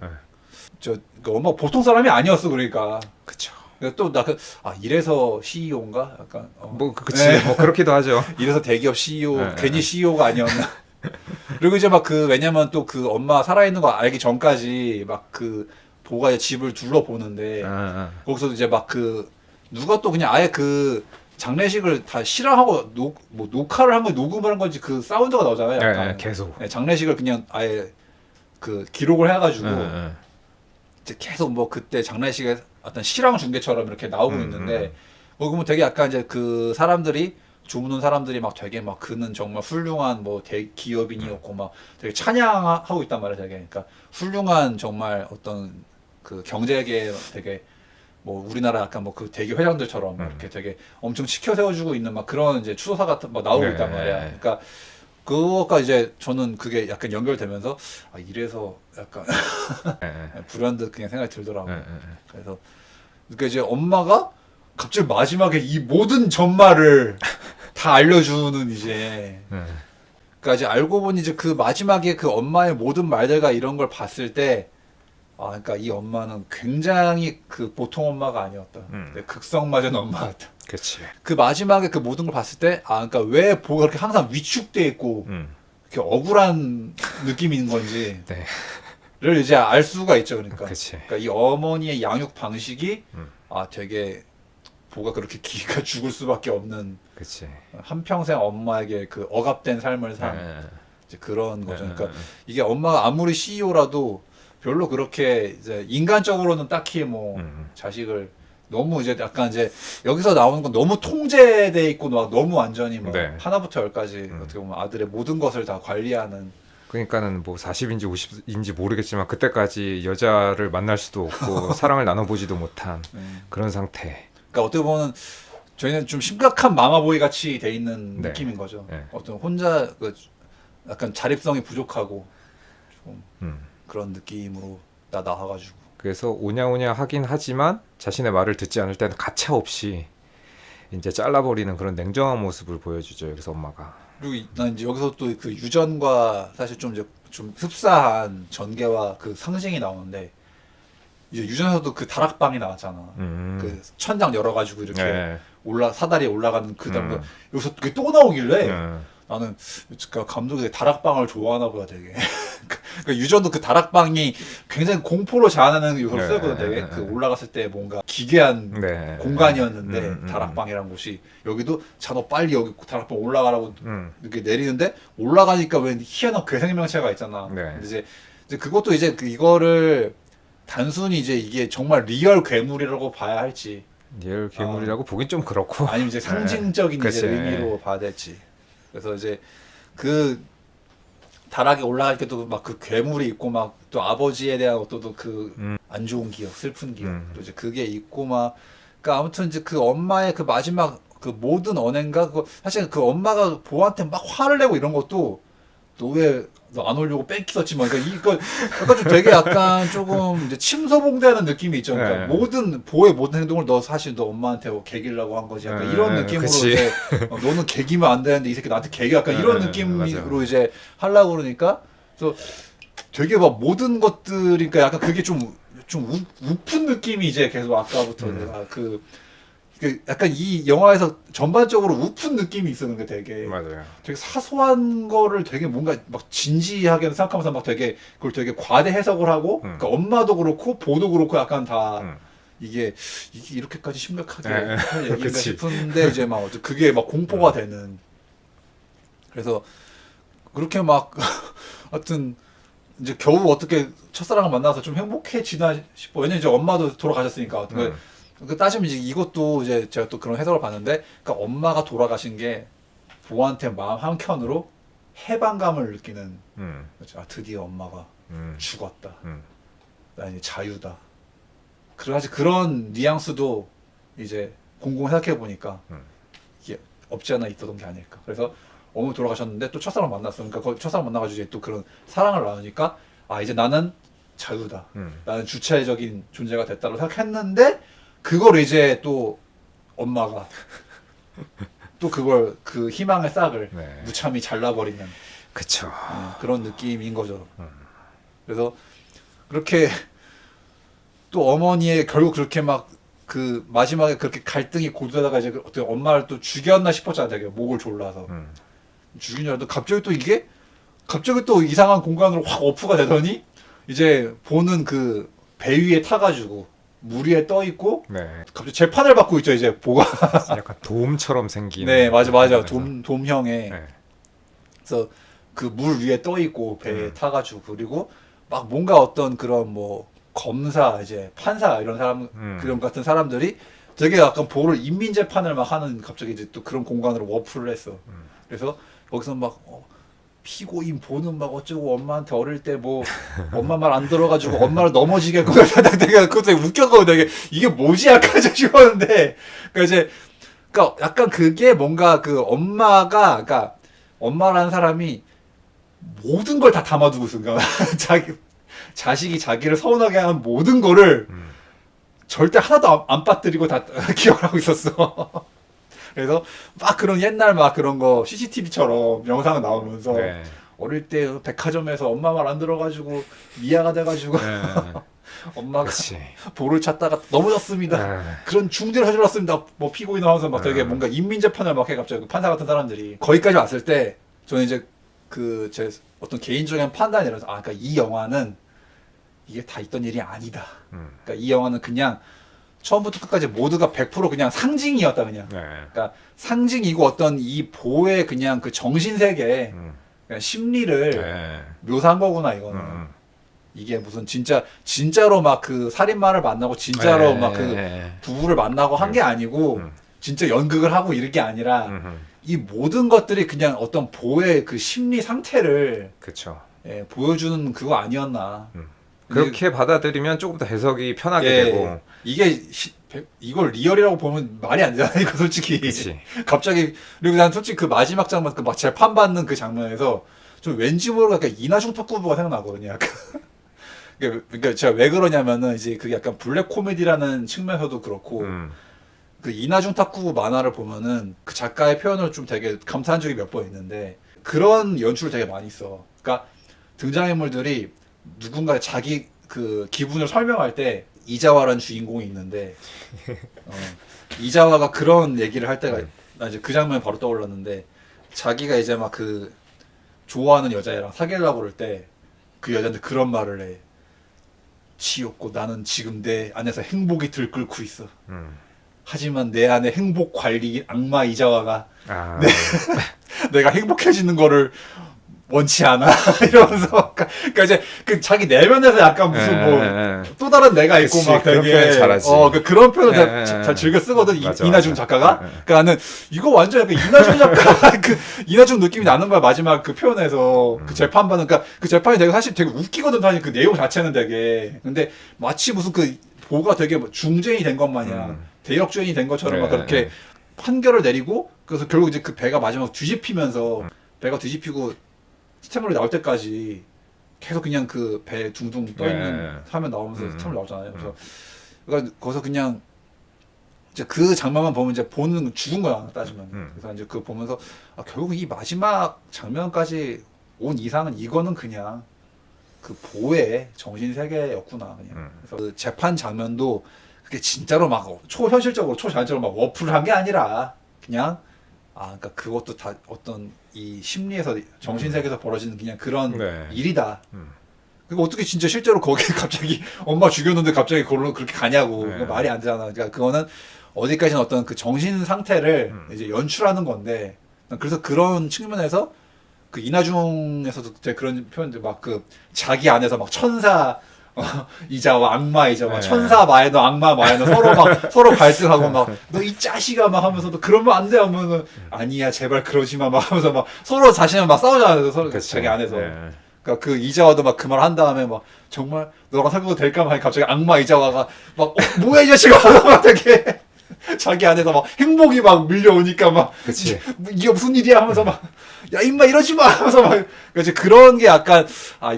그러니까 엄마 보통 사람이 아니었어 그러니까. 그쵸. 또 나 이래서 CEO인가 약간 뭐 그치. 네. 뭐 그렇기도 하죠. 이래서 대기업 CEO 네, 괜히 CEO가 아니었나. 그리고 이제 막 왜냐면 또 그 엄마 살아있는 거 알기 전까지 막 그 보가 집을 둘러보는데 거기서 이제 막 누가 또 그냥 아예 그 장례식을 다 실황하고 녹화를 한 거 녹음을 한 건지 그 사운드가 나오잖아요. 약간. 계속. 네, 장례식을 그냥 아예 그 기록을 해가지고 이제 계속 뭐 그때 장례식에 어떤 실황 중계처럼 이렇게 나오고 있는데 거기 보면 되게 약간 이제 그 사람들이 주무는 사람들이 막 되게 막 그는 정말 훌륭한 뭐 대기업인이었고 막 되게 찬양하고 있단 말이야 되게. 그러니까 훌륭한 정말 어떤 그 경제계 되게 뭐 우리나라 약간 뭐 그 대기 회장들처럼 이렇게 되게 엄청 치켜 세워주고 있는 막 그런 이제 추도사 같은 막 나오고 있단 말이야. 그러니까 그거가 이제 저는 그게 약간 연결되면서 이래서 약간 불현듯 그냥 생각이 들더라고. 그래서 그러니까 이제 엄마가 갑자기 마지막에 이 모든 전말을 다 알려주는 이제. 그러니까 이제 알고 보니 이제 그 마지막에 그 엄마의 모든 말들과 이런 걸 봤을 때 그러니까 이 엄마는 굉장히 그 보통 엄마가 아니었다. 극성맞은 엄마였다. 그치. 그 마지막에 그 모든 걸 봤을 때 그러니까 왜 보가 그렇게 항상 위축돼 있고 이렇게 억울한 느낌이 있는 건지 네. 를 이제 알 수가 있죠. 그러니까. 그치. 그러니까 이 어머니의 양육 방식이 되게 보가 그렇게 기가 죽을 수밖에 없는 그치. 한평생 엄마에게 그 억압된 삶을 산 이제 그런 거죠. 그러니까 이게 엄마가 아무리 CEO라도 별로 그렇게 이제 인간적으로는 딱히 뭐 자식을 너무 이제 약간 이제 여기서 나오는 건 너무 통제돼 있고 막 너무 완전히 뭐 하나부터 열까지 어떻게 보면 아들의 모든 것을 다 관리하는. 그러니까는 뭐 40인지 50인지 모르겠지만 그때까지 여자를 만날 수도 없고 사랑을 나눠보지도 못한 그런 상태. 그러니까 어떻게 보면 저희는 좀 심각한 마마보이 같이 돼 있는 느낌인 거죠. 어떤 혼자 약간 자립성이 부족하고 좀 그런 느낌으로 나와가지고. 그래서 오냐오냐 하긴 하지만 자신의 말을 듣지 않을 때는 가차없이 이제 잘라버리는 그런 냉정한 모습을 보여주죠. 여기서 엄마가. 그리고 난 이제 여기서 또 그 유전과 사실 좀 이제 좀 흡사한 전개와 그 상징이 나오는데 이제 유전에서도 그 다락방이 나왔잖아. 그 천장 열어가지고 이렇게 사다리에 올라가는 그 다음 여기서 그게 또 나오길래 나는 그러니까 감독이 다락방을 좋아하나 보다 되게. 그러니까 유전도 그 다락방이 굉장히 공포로 자아내는 요소를 쓰거든 되게. 그 올라갔을 때 뭔가 기괴한 공간이었는데 다락방이란 곳이 여기도 자너 빨리 여기 다락방 올라가라고 이렇게 내리는데 올라가니까 왜 희한한 괴생명체가 있잖아. 근데 이제 그것도 이제 이거를 단순히 이제 이게 정말 리얼 괴물이라고 봐야 할지. 리얼 괴물이라고 보긴 좀 그렇고. 아니면 이제 상징적인 이제 의미로 봐야 될지. 그래서 이제 그 다락에 올라갈 때도 막 그 괴물이 있고 막 또 아버지에 대한 어떤 그 안 좋은 기억, 슬픈 기억, 또 이제 그게 있고 막 그러니까 아무튼 이제 그 엄마의 그 마지막 그 모든 언행가 그거 사실 그 엄마가 보한테 막 화를 내고 이런 것도 너 왜 너 안 오려고 뺏기었지만 그러니까 이거 약간 좀 되게 약간 조금 이제 침소봉대하는 느낌이 있죠. 그러니까 보의 모든 행동을 너 사실 너 엄마한테 개기려고 한 거지. 약간 이런 느낌으로 이제 너는 개기면 안 되는데 이 새끼 나한테 개기 약간 이런 느낌으로 이제 하려고 그러니까 그래서 되게 막 모든 것들이 그러니까 약간 그게 좀 우픈 느낌이 이제 계속 아까부터 내가 그 약간 이 영화에서 전반적으로 우픈 느낌이 있었는 게 되게 맞아요. 되게 사소한 거를 되게 뭔가 막 진지하게 생각하면서 막 되게 그걸 되게 과대 해석을 하고 그러니까 엄마도 그렇고 보도 그렇고 약간 다 이게 이렇게까지 심각하게 네. 할 얘기인가 그치. 싶은데 이제 막 그게 막 공포가 되는 그래서 그렇게 막 하여튼 이제 겨우 어떻게 첫사랑을 만나서 좀 행복해지나 싶어. 왜냐면 이제 엄마도 돌아가셨으니까. 그 따지면 이제 이것도 이제 제가 또 그런 해석을 봤는데, 그러니까 엄마가 돌아가신 게 보한테 마음 한켠으로 해방감을 느끼는. 그렇죠. 아 드디어 엄마가 죽었다. 나 이제 자유다. 그래가지고 그런 뉘앙스도 이제 공공 생각해 보니까 이게 없지 않아 있었던 게 아닐까. 그래서 어머니 돌아가셨는데 또 첫사랑 만났어. 그러니까 그 첫사랑 만나가지고 이제 또 그런 사랑을 나누니까 아 이제 나는 자유다. 나는 주체적인 존재가 됐다고 생각했는데 그걸 이제 또 엄마가 또 그걸 그 희망의 싹을 네. 무참히 잘라버리는 그쵸. 그런 느낌인 거죠. 그래서 그렇게 또 어머니의 결국 그렇게 막 그 마지막에 그렇게 갈등이 고조되다가 이제 어떻게 엄마를 또 죽였나 싶었잖아. 되게 목을 졸라서 죽인 줄 알았는데 갑자기 또 이게 갑자기 또 이상한 공간으로 확 어프가 되더니 이제 보는 그 배 위에 타가지고 물 위에 떠 있고 네. 갑자기 재판을 받고 있죠. 이제 보가 약간 돔처럼 생긴. 네 맞아 그래서. 돔형의 네. 그래서 그 물 위에 떠 있고 배에 타가지고 그리고 막 뭔가 어떤 그런 뭐 검사 이제 판사 이런 사람 그런 같은 사람들이 되게 약간 보를 인민 재판을 막 하는 갑자기 이제 또 그런 공간으로 워프를 했어. 그래서 거기서 막 피고인 보는 막 어쩌고 엄마한테 어릴 때 뭐 엄마 말 안 들어가지고 엄마를 넘어지겠고 내가 그것도 되게 웃겼고 되게 이게 뭐지 약간 싶었는데 그러니까 이제 그러니까 약간 그게 뭔가 그 엄마가 그러니까 엄마라는 사람이 모든 걸 다 담아두고 있어. 그러니까 자식이 자기를 서운하게 하는 모든 거를 절대 하나도 안 빠뜨리고 다 기억을 하고 있었어. 그래서 막 그런 옛날 막 그런 거 CCTV처럼 영상 나오면서 네. 어릴 때 백화점에서 엄마 말 안 들어가지고 미아가 돼가지고 네. 엄마가 그치. 볼을 찾다가 넘어졌습니다. 네. 그런 중대를 해주러 왔습니다. 뭐 피고인 하면서 막 되게 뭔가 인민재판을 막 해 갑자기 판사 같은 사람들이 거기까지 왔을 때 저는 이제 그 제 어떤 개인적인 판단이라서 아 그러니까 이 영화는 이게 다 있던 일이 아니다. 그러니까 이 영화는 그냥 처음부터 끝까지 모두가 100% 그냥 상징이었다 그냥. 네. 그러니까 상징이고 어떤 이 보의 그냥 그 정신 세계, 그냥 심리를 네. 묘사한 거구나 이거는. 이게 무슨 진짜로 막 그 살인마를 만나고 진짜로 네. 막 그 부부를 만나고 한 게 아니고 진짜 연극을 하고 이런 게 아니라 이 모든 것들이 그냥 어떤 보의 그 심리 상태를 그쵸. 예, 보여주는 그거 아니었나. 그렇게 받아들이면 조금 더 해석이 편하게 예, 되고. 이게 이걸 리얼이라고 보면 말이 안 되잖아 이거 솔직히. 그치. 갑자기 그리고 난 솔직히 그 마지막 장면 그 막 재판 받는 그 장면에서 좀 왠지 모르게 약간 이나중 탁구부가 생각나거든요. 약간. 그러니까 제가 왜 그러냐면은 이제 그게 약간 블랙 코미디라는 측면에서도 그렇고 그 이나중 탁구부 만화를 보면은 그 작가의 표현을 좀 되게 감탄한 적이 몇 번 있는데 그런 연출을 되게 많이 써. 그러니까 등장인물들이 누군가 자기 그 기분을 설명할 때 이자와라는 주인공이 있는데 이자와가 그런 얘기를 할 때가 나 이제 그 장면이 바로 떠올랐는데 자기가 이제 막 그 좋아하는 여자애랑 사귀려고 그럴 때 그 여자한테 그런 말을 해. 지옥고 나는 지금 내 안에서 행복이 들끓고 있어. 하지만 내 안에 행복 관리인 악마 이자와가 아. 내가 행복해지는 거를 원치 않아 이러면서 그러니까 이제 그 자기 내면에서 약간 무슨 뭐 또 다른 내가 있고 그치, 막 그런 되게 표현 잘하지. 그런 표현을 예, 잘 즐겨 쓰거든 맞아, 이나중 맞아. 작가가. 예, 예. 그러니까 나는 이거 완전 약간 이나중 작가 그 이나중 느낌이 나는 거야 마지막 그 표현에서 그 재판받는 그러니까 그 재판이 되게 사실 되게 웃기거든 사실 그 내용 자체는 되게 근데 마치 무슨 그 보가 되게 뭐 중죄인이 된 것 마냥 대역죄인이 된 것처럼 막 예, 그렇게 예. 판결을 내리고 그래서 결국 이제 그 배가 마지막 뒤집히면서 배가 뒤집히고 스태물이 나올 때까지 계속 그냥 그 배 둥둥 떠 있는 화면 나오면서 스태물 나오잖아요. 그래서 그러니까 거기서 그냥 이제 그 장면만 보면 이제 보는 죽은 거야 따지면. 그래서 이제 그거 보면서 아, 결국 이 마지막 장면까지 온 이상은 이거는 그냥 그 보의 정신 세계였구나 그냥. 그래서 그 재판 장면도 그게 진짜로 막 초현실적으로 초자연적으로 막 워프를 한 게 아니라 그냥 그러니까 그것도 다 어떤 이 심리에서 정신 세계에서 벌어지는 그냥 그런 네. 일이다. 그리고 어떻게 진짜 실제로 거기에 갑자기 엄마 죽였는데 갑자기 그걸로 그렇게 가냐고. 네. 그거 말이 안 되잖아. 그러니까 그거는 어디까지는 어떤 그 정신 상태를 이제 연출하는 건데 그래서 그런 측면에서 그 이나중에서도 이제 그런 표현들 막 그 자기 안에서 막 천사 이자와 악마 이자와 네. 천사 마에너 악마 마에너 서로 막 서로 갈등하고 막 너 이 자식아 막 하면서도 그러면 안 돼 하면은 아니야 제발 그러지 마 막 하면서 막 서로 자신을 막 싸우잖아요 서로 그치. 자기 안에서. 네. 그러니까 그 이자와도 막 그 말 한 다음에 막 정말 너랑 사귀어도 될까 막 갑자기 악마 이자와가 막 뭐야 이 자식아 막 되게 자기 안에서 막 행복이 막 밀려오니까 막 그치. 이게 무슨 일이야 하면서 막 야 임마 이러지 마 하면서 막 그러니까 그런 게 약간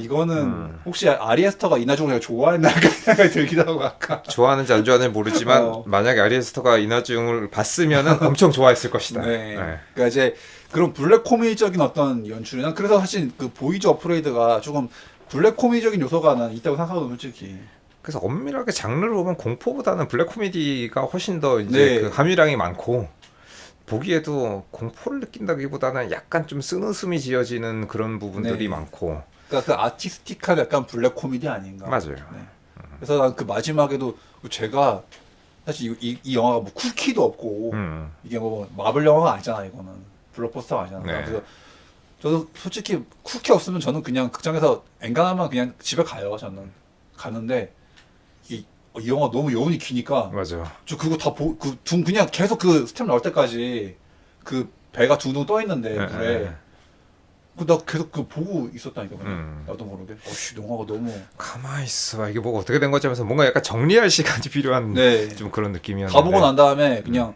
이거는 혹시 아리에스터가 이나중을 좋아했나 약간 생각이 들기도 하고 아까 좋아하는지 안 좋아하는지 모르지만 만약에 아리에스터가 이나중을 봤으면은 엄청 좋아했을 것이다. 네. 그러니까 이제 그런 블랙 코미적인 어떤 연출이나 그래서 사실 그 보이즈 어프레이드가 조금 블랙 코미적인 요소가 난 있다고 생각하거든 솔직히. 그래서 엄밀하게 장르로 보면 공포보다는 블랙 코미디가 훨씬 더 이제 네. 그 함유량이 많고 보기에도 공포를 느낀다기보다는 약간 좀 쓴웃음이 지어지는 그런 부분들이 네. 많고. 그러니까 그 아티스틱한 약간 블랙 코미디 아닌가. 맞아요. 네. 그래서 난 그 마지막에도 제가 사실 이 영화가 뭐 쿠키도 없고 이게 뭐 마블 영화가 아니잖아 이거는 블록버스터가 아니잖아. 네. 그래서 저도 솔직히 쿠키 없으면 저는 그냥 극장에서 엔간하면 그냥 집에 가요. 저는 가는데 이 영화 너무 여운이 기니까 맞아. 저 그거 다 그냥 계속 그 스텝 나올 때까지 그 배가 둥둥 떠 있는데 네, 물에 네. 나 계속 그 보고 있었다니까 그냥 나도 모르게. 어씨 영화가 너무 가만히 있어. 이게 뭐가 어떻게 된 거지 하면서 뭔가 약간 정리할 시간이 필요한 네. 좀 그런 느낌이었는데. 다 보고 난 다음에 그냥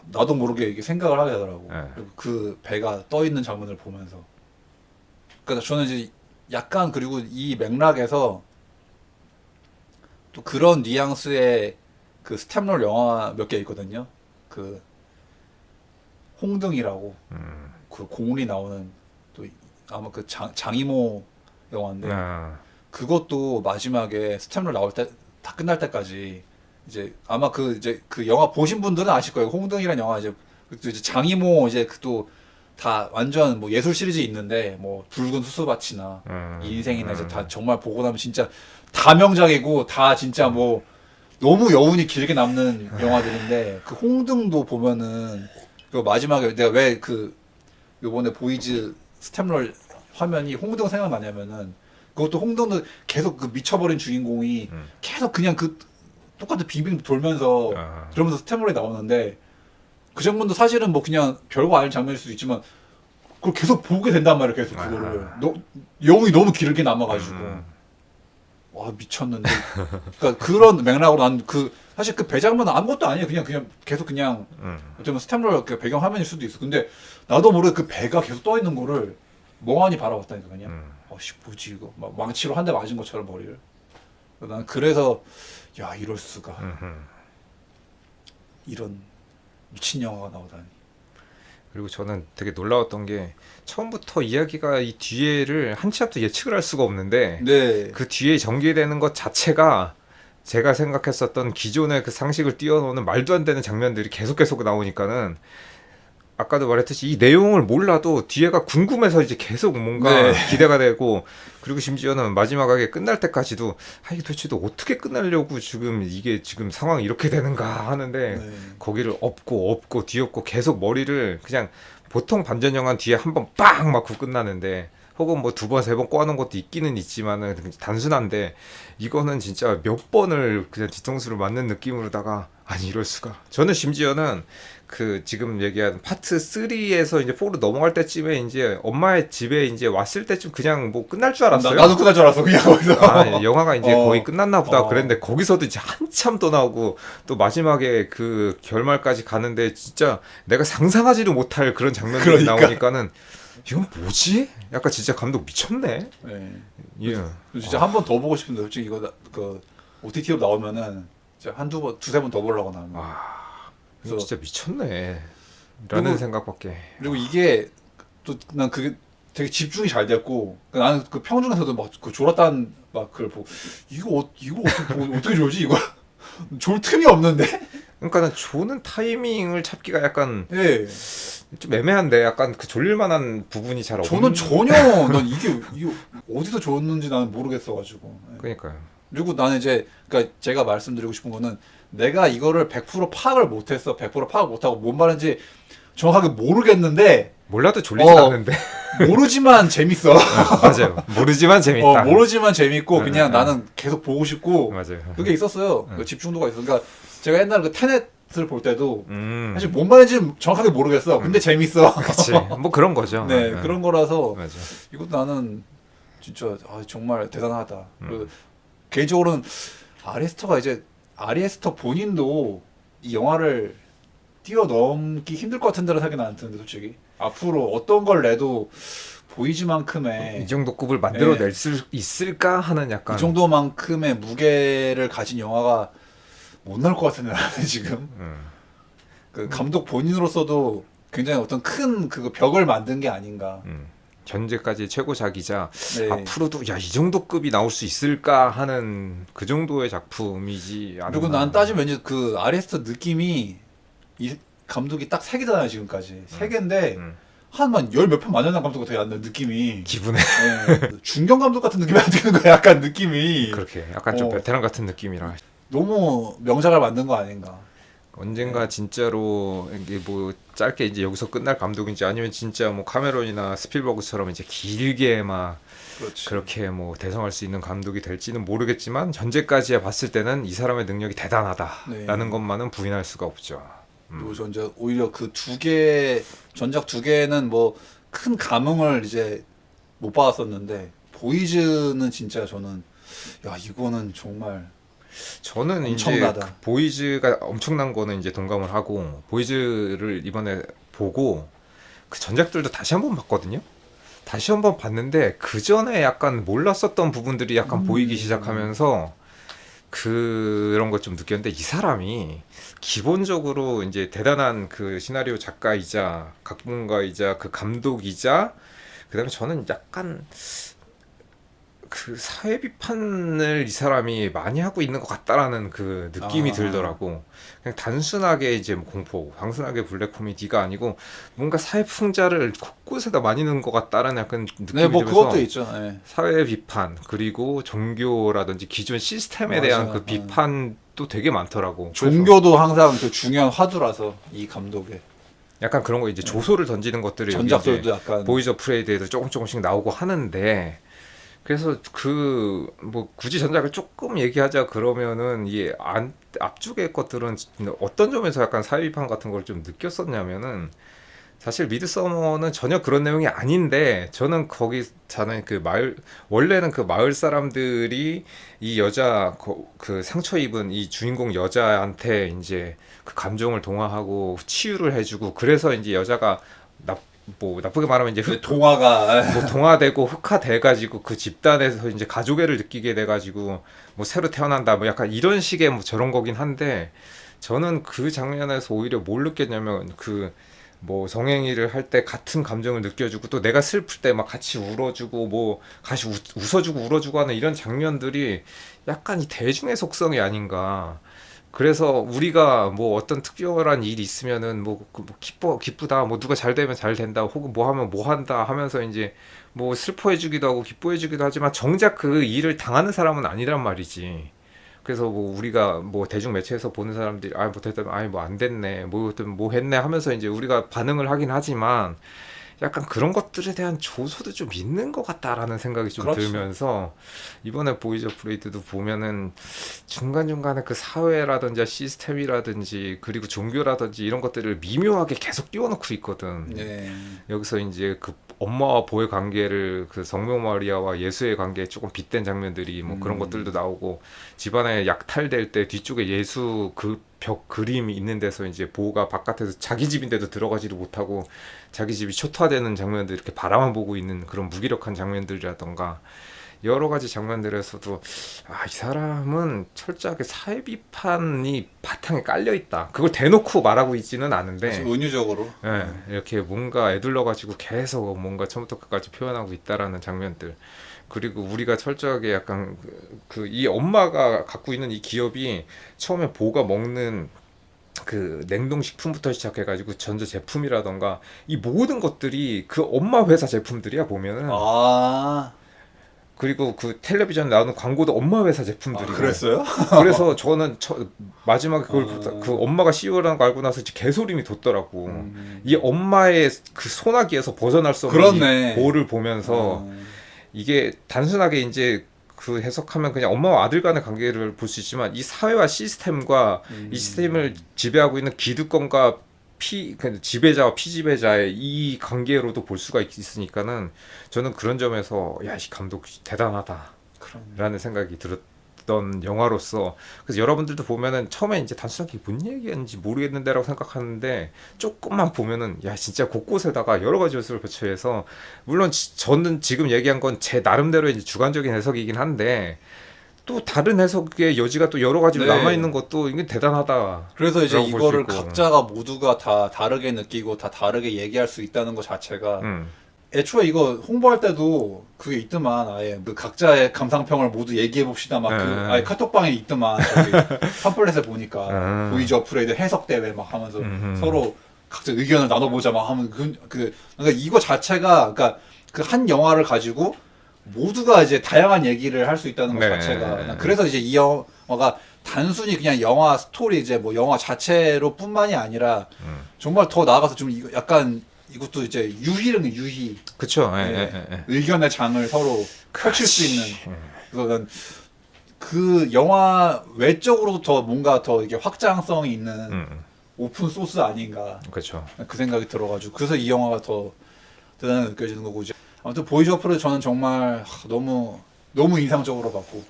나도 모르게 이게 생각을 하게 되더라고. 네. 그리고 그 배가 떠 있는 장면을 보면서. 그러니까 저는 이제 약간 그리고 이 맥락에서 또 그런 뉘앙스의 그 스텝롤 영화 몇 개 있거든요. 그 홍등이라고 그 공훈이 나오는 또 아마 그 장이모 영화인데 그것도 마지막에 스텝롤 나올 때 다 끝날 때까지 이제 아마 그 이제 그 영화 보신 분들은 아실 거예요. 홍등이라는 영화 이제 장이모 이제 그 또 다 완전 뭐 예술 시리즈 있는데 뭐 붉은 수수밭이나 인생이나 이제 다 정말 보고 나면 진짜 다 명작이고 다 진짜 뭐 너무 여운이 길게 남는 영화들인데 그 홍등도 보면은 그 마지막에 내가 왜 그 요번에 보이즈 스탬롤 화면이 홍등 생각나냐면은 그것도 홍등도 계속 그 미쳐버린 주인공이 계속 그냥 그 똑같은 빙빙 돌면서 그러면서 스탬롤이 나오는데 그 장면도 사실은 뭐 그냥 별거 아닌 장면일 수도 있지만 그걸 계속 보게 된단 말이에요. 계속 그거를 여운이 너무 길게 남아가지고 와 미쳤는데 그러니까 그런 맥락으로 난 그 사실 그 배장면은 아무것도 아니에요. 그냥 계속 그냥 어쩌면 스탬롤 그 배경 화면일 수도 있어. 근데 나도 모르게 그 배가 계속 떠 있는 거를 멍하니 바라봤다니까 그냥 어씨 뭐지 이거 막 망치로 한 대 맞은 것처럼 머리를. 난 그래서 야 이럴 수가 이런 미친 영화가 나오다니. 그리고 저는 되게 놀라웠던 게 처음부터 이야기가 이 뒤에를 한 치 앞도 예측을 할 수가 없는데 네. 그 뒤에 전개되는 것 자체가 제가 생각했었던 기존의 그 상식을 뛰어넘는 말도 안 되는 장면들이 계속 나오니까는 아까도 말했듯이 이 내용을 몰라도 뒤에가 궁금해서 이제 계속 뭔가 기대가 되고 그리고 심지어는 마지막에 끝날 때까지도 이게 도대체 어떻게 끝나려고 지금 이게 지금 상황이 이렇게 되는가 하는데 거기를 엎고 뒤엎고 계속 머리를 그냥 보통 반전 영화 뒤에 한 번 빵 맞고 끝나는데 혹은 뭐 두 번, 세 번 꼬아놓은 것도 있기는 있지만은 단순한데 이거는 진짜 몇 번을 그냥 뒤통수를 맞는 느낌으로다가 아니 이럴 수가. 저는 심지어는 그 지금 얘기한 파트 3에서 이제 4로 넘어갈 때쯤에 이제 엄마의 집에 이제 왔을 때쯤 그냥 뭐 끝날 줄 알았어요. 나도 끝날 줄 알았어 그냥 거기서. 영화가 이제 거의 끝났나 보다 그랬는데 거기서도 이제 한참 더 나오고 또 마지막에 그 결말까지 가는데 진짜 내가 상상하지도 못할 그런 장면들이 나오니까는 이건 뭐지? 약간 진짜 감독 미쳤네. 네. 예. 진짜 한 번 더 보고 싶은데 솔직히 이거 그 OTT로 나오면은 진짜 한두 번, 두세 번 더 보려고 나는. 이거 진짜 미쳤네. 라는 생각밖에. 그리고 이게 또 난 그게 되게 집중이 잘 됐고 나는 그 평중에서도 막 그 졸았다는 막 그걸 보고 이거 어떻게 졸지 이거 졸 틈이 없는데. 그러니까는 조는 타이밍을 찾기가 약간 예. 좀 애매한데 약간 그 졸릴만한 부분이 잘 저는 없는. 전혀 난 이게 어디서 줬는지 나는 모르겠어가지고. 예. 그러니까요. 그리고 나는 이제 그러니까 제가 말씀드리고 싶은 거는 내가 이거를 100% 파악을 못했어. 100% 파악 못하고 뭔 말인지 정확하게 모르겠는데 몰라도 졸리진 어. 않는데. 모르지만 재밌어. 맞아요. 모르지만 재밌다. 모르지만 재밌고 그냥 응. 나는 계속 보고 싶고 맞아요. 그게 있었어요. 그 집중도가 있어. 그러니까 제가 옛날에 그 테넷을 볼 때도 사실 뭔 말인지 정확하게 모르겠어. 근데 재밌어. 그렇지. 뭐 그런 거죠. 네, 그런 거라서 맞아. 이것도 나는 진짜 정말 대단하다. 그 개인적으로는 아리 에스터 본인도 이 영화를 뛰어넘기 힘들 것 같은 데로 생각이 나는 드는데 솔직히 앞으로 어떤 걸 내도 보이즈만큼의 이 정도 급을 만들어낼 네. 수 있을까 하는 약간. 이 정도만큼의 무게를 가진 영화가 못 나올 것 같은데 나는 지금 그 감독 본인으로서도 굉장히 어떤 큰 그 벽을 만든 게 아닌가. 현재까지 최고작이자 네. 앞으로도 야 이 정도 급이 나올 수 있을까 하는 그 정도의 작품이지 않나. 그리고 난 따지면 왠지 그 아리에스터 느낌이 이 감독이 딱 3개잖아요 지금까지 3개인데 한만 열 몇 편 만연한 감독 같아 안 느낌이. 기분에 네. 중견 감독 같은 느낌이 안 드는 거야 약간 느낌이. 그렇게 약간 좀 베테랑 같은 느낌이라. 너무 명작을 만든 거 아닌가. 언젠가 진짜로 이게 뭐 짧게 이제 여기서 끝날 감독인지 아니면 진짜 뭐 카메론이나 스필버그처럼 이제 길게 막 그렇지. 그렇게 뭐 대성할 수 있는 감독이 될지는 모르겠지만 현재까지 봤을 때는 이 사람의 능력이 대단하다라는 네. 것만은 부인할 수가 없죠. 그리고 저 이제 오히려 그 전작 2개는 뭐 큰 감흥을 이제 못 받았었는데 보이즈는 진짜 저는 야 이거는 정말 저는 엄청나다. 이제 그 보이즈가 엄청난 거는 이제 동감을 하고 보이즈를 이번에 보고 그 전작들도 다시 한번 봤거든요. 다시 한번 봤는데 그 전에 약간 몰랐었던 부분들이 약간 보이기 시작하면서 그런 걸 좀 느꼈는데 이 사람이 기본적으로 이제 대단한 그 시나리오 작가이자 각본가이자 그 감독이자 그다음에 저는 약간 그 사회 비판을 이 사람이 많이 하고 있는 것 같다라는 그 느낌이 들더라고. 그냥 단순하게 이제 뭐 공포, 단순하게 블랙 코미디가 아니고 뭔가 사회 풍자를 곳곳에다 많이 넣은 것 같다라는 약간 느낌이 네, 뭐 들면서 그것도 있죠. 네. 사회 비판 그리고 종교라든지 기존 시스템에 맞아. 대한 그 비판도 되게 많더라고. 그래서 종교도 항상 그 중요한 화두라서 이 감독의 약간 그런 거 이제 조소를 던지는 것들이 여기 전작들도 이제 약간 보이즈 프레이드에도 조금씩 나오고 하는데 그래서 그 뭐 굳이 전작을 조금 얘기하자 그러면은 이 앞쪽의 것들은 어떤 점에서 약간 사회 비판 같은 걸 좀 느꼈었냐면은 사실 미드서머는 전혀 그런 내용이 아닌데 저는 거기 사는 그 마을 원래는 그 마을 사람들이 이 여자 그 상처 입은 이 주인공 여자한테 이제 그 감정을 동화하고 치유를 해주고 그래서 이제 여자가 뭐 나쁘게 말하면 이제 동화가 뭐 동화되고 흑화돼가지고 그 집단에서 이제 가족애를 느끼게 돼가지고 뭐 새로 태어난다 뭐 약간 이런 식의 뭐 저런 거긴 한데 저는 그 장면에서 오히려 뭘 느꼈냐면 그 뭐 성행위를 할 때 같은 감정을 느껴주고 또 내가 슬플 때 막 같이 울어주고 뭐 같이 웃어주고 울어주고 하는 이런 장면들이 약간 이 대중의 속성이 아닌가. 그래서 우리가 뭐 어떤 특별한 일이 있으면은 뭐 기쁘다 뭐 누가 잘 되면 잘 된다 혹은 뭐 하면 뭐 한다 하면서 이제 뭐 슬퍼해주기도 하고 기뻐해주기도 하지만 정작 그 일을 당하는 사람은 아니란 말이지. 그래서 뭐 우리가 뭐 대중 매체에서 보는 사람들이 아 뭐 됐다 아이 뭐 안 됐네 뭐 했네 하면서 이제 우리가 반응을 하긴 하지만 약간 그런 것들에 대한 조소도 좀 있는 것 같다라는 생각이 좀 그렇죠. 들면서 이번에 보이즈 프레이드도 보면은 중간중간에 그 사회라든지 시스템이라든지 그리고 종교라든지 이런 것들을 미묘하게 계속 띄워놓고 있거든. 네. 여기서 이제 그 엄마와 보의 관계를 그 성모 마리아와 예수의 관계에 조금 빗댄 장면들이 뭐 그런 것들도 나오고 집안에 약탈될 때 뒤쪽에 예수 그 벽 그림이 있는 데서 이제 보가 바깥에서 자기 집인데도 들어가지도 못하고 자기 집이 초토화되는 장면들 이렇게 바라만 보고 있는 그런 무기력한 장면들이라던가 여러 가지 장면들에서도 아, 이 사람은 철저하게 사회 비판이 바탕에 깔려 있다. 그걸 대놓고 말하고 있지는 않은데 은유적으로. 예, 이렇게 뭔가 애둘러 가지고 계속 뭔가 처음부터 끝까지 표현하고 있다라는 장면들. 그리고 우리가 철저하게 약간 이 엄마가 갖고 있는 이 기업이 처음에 보가 먹는 그 냉동식품부터 시작해가지고 전자 제품이라던가 이 모든 것들이 그 엄마 회사 제품들이야 보면은. 아, 그리고 그 텔레비전 나오는 광고도 엄마 회사 제품들이고. 그랬어요? 그래서 저는 마지막에 그걸 그 엄마가 CEO라는 거 알고 나서 개소름이 돋더라고. 이 엄마의 그 소나기에서 벗어날 수 없는 그렇네. 이 보를 보면서 이게 단순하게 이제 그 해석하면 그냥 엄마와 아들 간의 관계를 볼 수 있지만 이 사회와 시스템과 이 시스템을 지배하고 있는 기득권과 지배자와 피지배자의 이 관계로도 볼 수가 있으니까는 저는 그런 점에서 야, 이 감독 대단하다라는 생각이 들었던 영화로서 그래서 여러분들도 보면은 처음에 이제 단순하게 뭔 얘기인지 모르겠는데라고 생각하는데 조금만 보면은 야 진짜 곳곳에다가 여러 가지 요소를 배치해서 물론 저는 지금 얘기한 건 제 나름대로의 이제 주관적인 해석이긴 한데 또 다른 해석의 여지가 또 여러 가지로 네. 남아 있는 것도 이게 대단하다. 그래서 이제 라고 볼수 이거를 있고. 각자가 모두가 다 다르게 느끼고 다 다르게 얘기할 수 있다는 것 자체가 애초에 이거 홍보할 때도 그게 있더만 아예 그 각자의 감상평을 모두 얘기해 봅시다 막 그 아예 카톡방에 있더만 저기 팜플렛에 보니까 보이즈 어프레이드 해석 대회 막 하면서 서로 각자 의견을 나눠보자 막 하면 그러니까 이거 자체가 그러니까 그 한 영화를 가지고 모두가 이제 다양한 얘기를 할 수 있다는 것 네. 자체가 그래서 이제 이 영화가 단순히 그냥 영화 스토리 이제 뭐 영화 자체로뿐만이 아니라 정말 더 나아가서 좀 이거 약간 이것도 이제 유희 그쵸. 네. 의견의 장을 서로 펼칠 수 있는 그건 그 영화 외적으로도 더 뭔가 더 이게 확장성이 있는 오픈 소스 아닌가 그렇죠. 그 생각이 들어가지고 그래서 이 영화가 더 대단하게 느껴지는 거고 이제 아무튼 보이즈 어프레이드 저는 정말 너무 인상적으로 봤고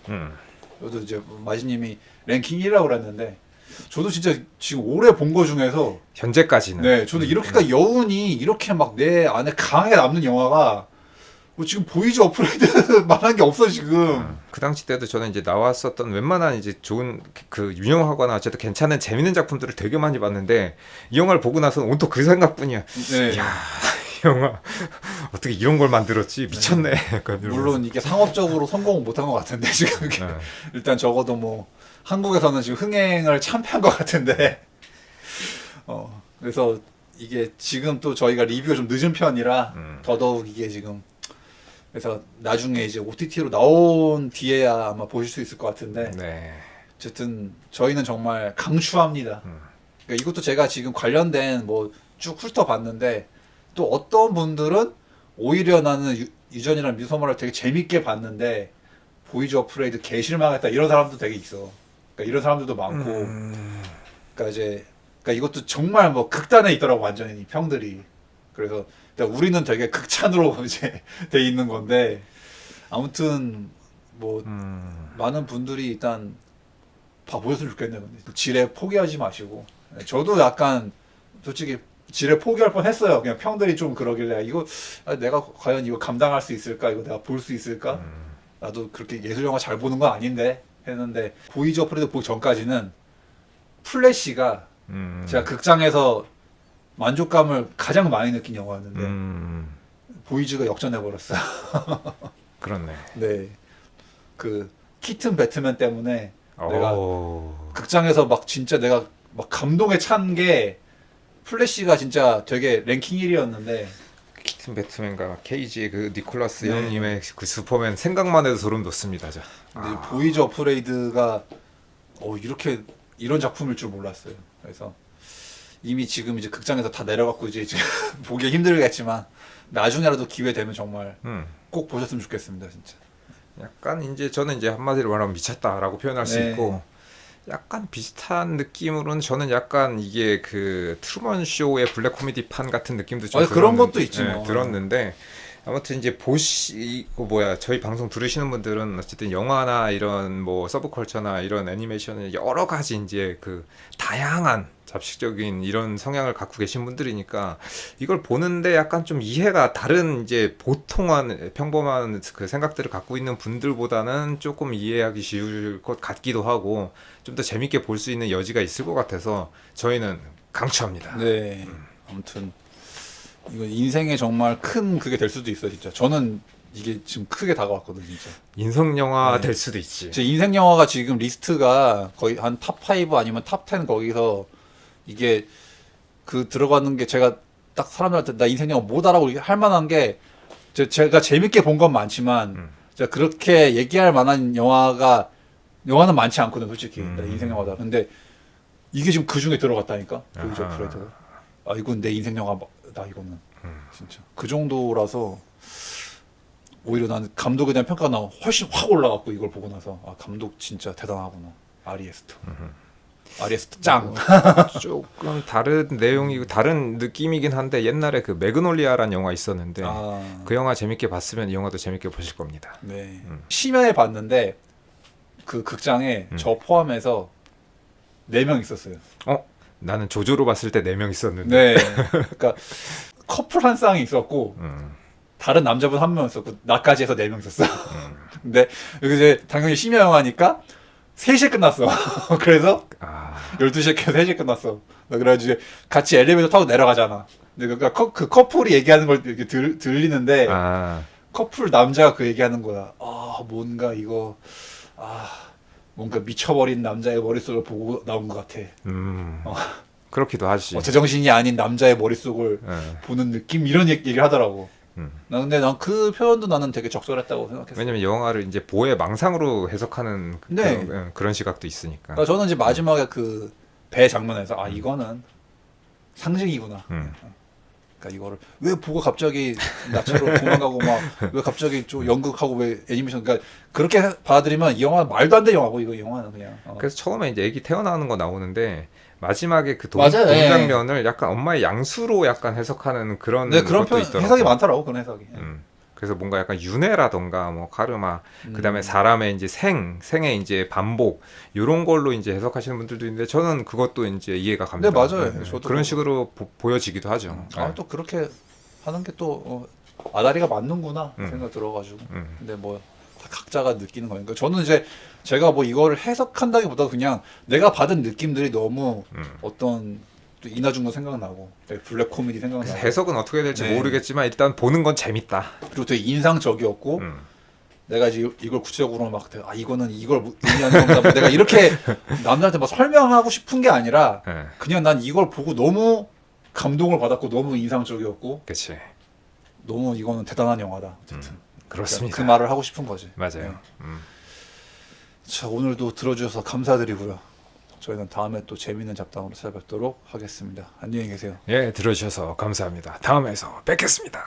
저도 이제 마지님이 랭킹 1이라고 그랬는데 저도 진짜 지금 올해 본 거 중에서 현재까지는. 네 저도 이렇게까지 여운이 이렇게 막 내 안에 강하게 남는 영화가 뭐 지금 보이즈 어프레이드 말한 게 없어 지금. 그 당시 때도 저는 이제 나왔었던 웬만한 이제 좋은 그 유명하거나 어쨌든 괜찮은 재밌는 작품들을 되게 많이 봤는데 이 영화를 보고 나서는 온통 그 생각뿐이야. 네. 야, 이 영화 어떻게 이런 걸 만들었지 미쳤네. 약간 이러면서. 물론 이게 상업적으로 성공은 못한 것 같은데 지금 이게 네. 일단 적어도 뭐 한국에서는 지금 흥행을 참패한 것 같은데 그래서 이게 지금 또 저희가 리뷰가 좀 늦은 편이라 더더욱 이게 지금 그래서 나중에 이제 OTT로 나온 뒤에야 아마 보실 수 있을 것 같은데 네. 어쨌든 저희는 정말 강추합니다. 그러니까 이것도 제가 지금 관련된 뭐 쭉 훑어봤는데 또 어떤 분들은 오히려 나는 유전이랑 미소마를 되게 재밌게 봤는데 보이즈 어프레이드 개 실망했다 이런 사람도 되게 있어. 그러니까 이런 사람들도 많고. 그러니까 이것도 정말 뭐 극단에 있더라고 완전히 평들이. 그래서 그러니까 우리는 되게 극찬으로 이제 돼 있는 건데 아무튼 뭐 많은 분들이 일단 봐보셨으면 좋겠네요. 근데 지뢰 포기하지 마시고. 저도 약간 솔직히 지뢰 포기할 뻔했어요. 그냥 평들이 좀 그러길래 이거 내가 과연 이거 감당할 수 있을까? 이거 내가 볼 수 있을까? 나도 그렇게 예술 영화 잘 보는 건 아닌데 했는데 보이즈 어프레이드 보기 전까지는 플래시가 제가 극장에서 만족감을 가장 많이 느낀 영화였는데 보이즈가 역전해 버렸어요. 그렇네. 네, 그 키튼 배트맨 때문에 내가 오. 극장에서 막 진짜 내가 막 감동에 찬 게 플래시가 진짜 되게 랭킹 1위였는데 키튼 배트맨과 케이지의 그 니콜라스 네. 형님의 그 슈퍼맨 생각만 해도 소름 돋습니다. 자. 근데 보이즈 어프레이드가 이렇게 이런 작품일 줄 몰랐어요. 그래서 이미 지금 이제 극장에서 다 내려갔고 이제 보기 힘들겠지만 나중에라도 기회 되면 정말 꼭 보셨으면 좋겠습니다, 진짜. 약간 이제 저는 이제 한마디로 말하면 미쳤다라고 표현할 수 네. 있고 약간 비슷한 느낌으로는 저는 약간 이게 그 트루먼 쇼의 블랙 코미디 판 같은 느낌도 좀 그런 것도 있지 뭐. 들었는데 아무튼 이제 저희 방송 들으시는 분들은 어쨌든 영화나 이런 뭐 서브컬처나 이런 애니메이션은 여러 가지 이제 그 다양한 잡식적인 이런 성향을 갖고 계신 분들이니까 이걸 보는데 약간 좀 이해가 다른 이제 보통한 평범한 그 생각들을 갖고 있는 분들보다는 조금 이해하기 쉬울 것 같기도 하고 좀 더 재밌게 볼 수 있는 여지가 있을 것 같아서 저희는 강추합니다. 네. 아무튼 이거 인생에 정말 큰 그게 될 수도 있어요, 진짜. 저는 이게 지금 크게 다가왔거든요, 진짜. 인성 영화 네. 될 수도 있지. 제 인생 영화가 지금 리스트가 거의 한 탑5 아니면 탑10 거기서 이게 그 들어가는 게 제가 딱 사람들한테 나 인생 영화 뭐다라고 할 만한 게 제가 재밌게 본 건 많지만 제가 그렇게 얘기할 만한 영화는 많지 않거든, 솔직히. 나 인생 영화다. 근데 이게 지금 그 중에 들어갔다니까. 보이죠, 프레이터가. 아, 이건 내 인생 영화다, 이거는. 진짜. 그 정도라서 오히려 난 감독에 대한 평가가 훨씬 확 올라갔고, 이걸 보고 나서. 아, 감독 진짜 대단하구나. 아리에스트. 아리에스트 짱. 조금 다른 내용이고 다른 느낌이긴 한데 옛날에 그 매그놀리아라는 영화 있었는데 아, 그 영화 재밌게 봤으면 이 영화도 재밌게 보실 겁니다. 네. 심야에 봤는데 그 극장에 저 포함해서 4명 있었어요. 나는 조조로 봤을 때 4명 있었는데. 네. 그러니까 커플 한 쌍이 있었고 다른 남자분 한 명 있었고 나까지 해서 4명 있었어. 근데 여기 이제 당연히 심야 영화니까 3시에 끝났어. 그래서 12시에 켜서 3시에 끝났어. 그래가지고 이제 같이 엘리베이터 타고 내려가잖아. 근데 그러니까 그 커플이 얘기하는 걸 이렇게 들리는데 커플 남자가 그 얘기하는 거야. 아, 뭔가 이거 뭔가 미쳐버린 남자의 머릿속을 보고 나온 것 같아. 그렇기도 하지. 제정신이 아닌 남자의 머릿속을 보는 느낌? 이런 얘기를 하더라고. 근데 난 그 표현도 나는 되게 적절했다고 생각했어. 왜냐면 영화를 이제 보의 망상으로 해석하는 네. 그런 시각도 있으니까. 그러니까 저는 이제 마지막에 그 배 장면에서 이거는 상징이구나. 그러니까 이거를 왜 보고 갑자기 나처럼 도망가고 막 왜 갑자기 좀 연극하고 왜 애니메이션 그러니까 그렇게 받아들이면 이 영화는 말도 안 되는 영화고 이거 영화는 그냥. 그래서 처음에 이제 애기 태어나는 거 나오는데 마지막에 그 맞아요. 동장면을 약간 엄마의 양수로 약간 해석하는 그런 네, 그런 것도 표현 있더라고요. 해석이 많더라고 그런 해석이. 그래서 뭔가 약간 윤회라던가 뭐 카르마, 그다음에 사람의 이제 생의 이제 반복 이런 걸로 이제 해석하시는 분들도 있는데 저는 그것도 이제 이해가 갑니다. 네, 맞아요. 저도 그런 식으로 보여지기도 하죠. 또 그렇게 하는 게 또 아다리가 맞는구나 생각 들어가지고. 근데 뭐 각자가 느끼는 거니까 저는 이제 제가 뭐 이거를 해석한다기보다 그냥 내가 받은 느낌들이 너무 어떤 또 이나중도 생각나고 블랙 코미디 그래서 생각나고 해석은 어떻게 될지 네. 모르겠지만 일단 보는 건 재밌다. 그리고 되게 인상적이었고 내가 이제 이걸 구체적으로 막 이거는 이걸 의미하는 겁니다. 뭐 내가 이렇게 남들한테 막 설명하고 싶은 게 아니라 네. 그냥 난 이걸 보고 너무 감동을 받았고 너무 인상적이었고 그렇지. 너무 이거는 대단한 영화다. 어쨌든 그렇습니다. 그 말을 하고 싶은 거지. 맞아요. 자, 오늘도 들어주셔서 감사드리고요. 저희는 다음에 또 재밌는 잡담으로 찾아뵙도록 하겠습니다. 안녕히 계세요. 예, 들어주셔서 감사합니다. 다음에서 뵙겠습니다.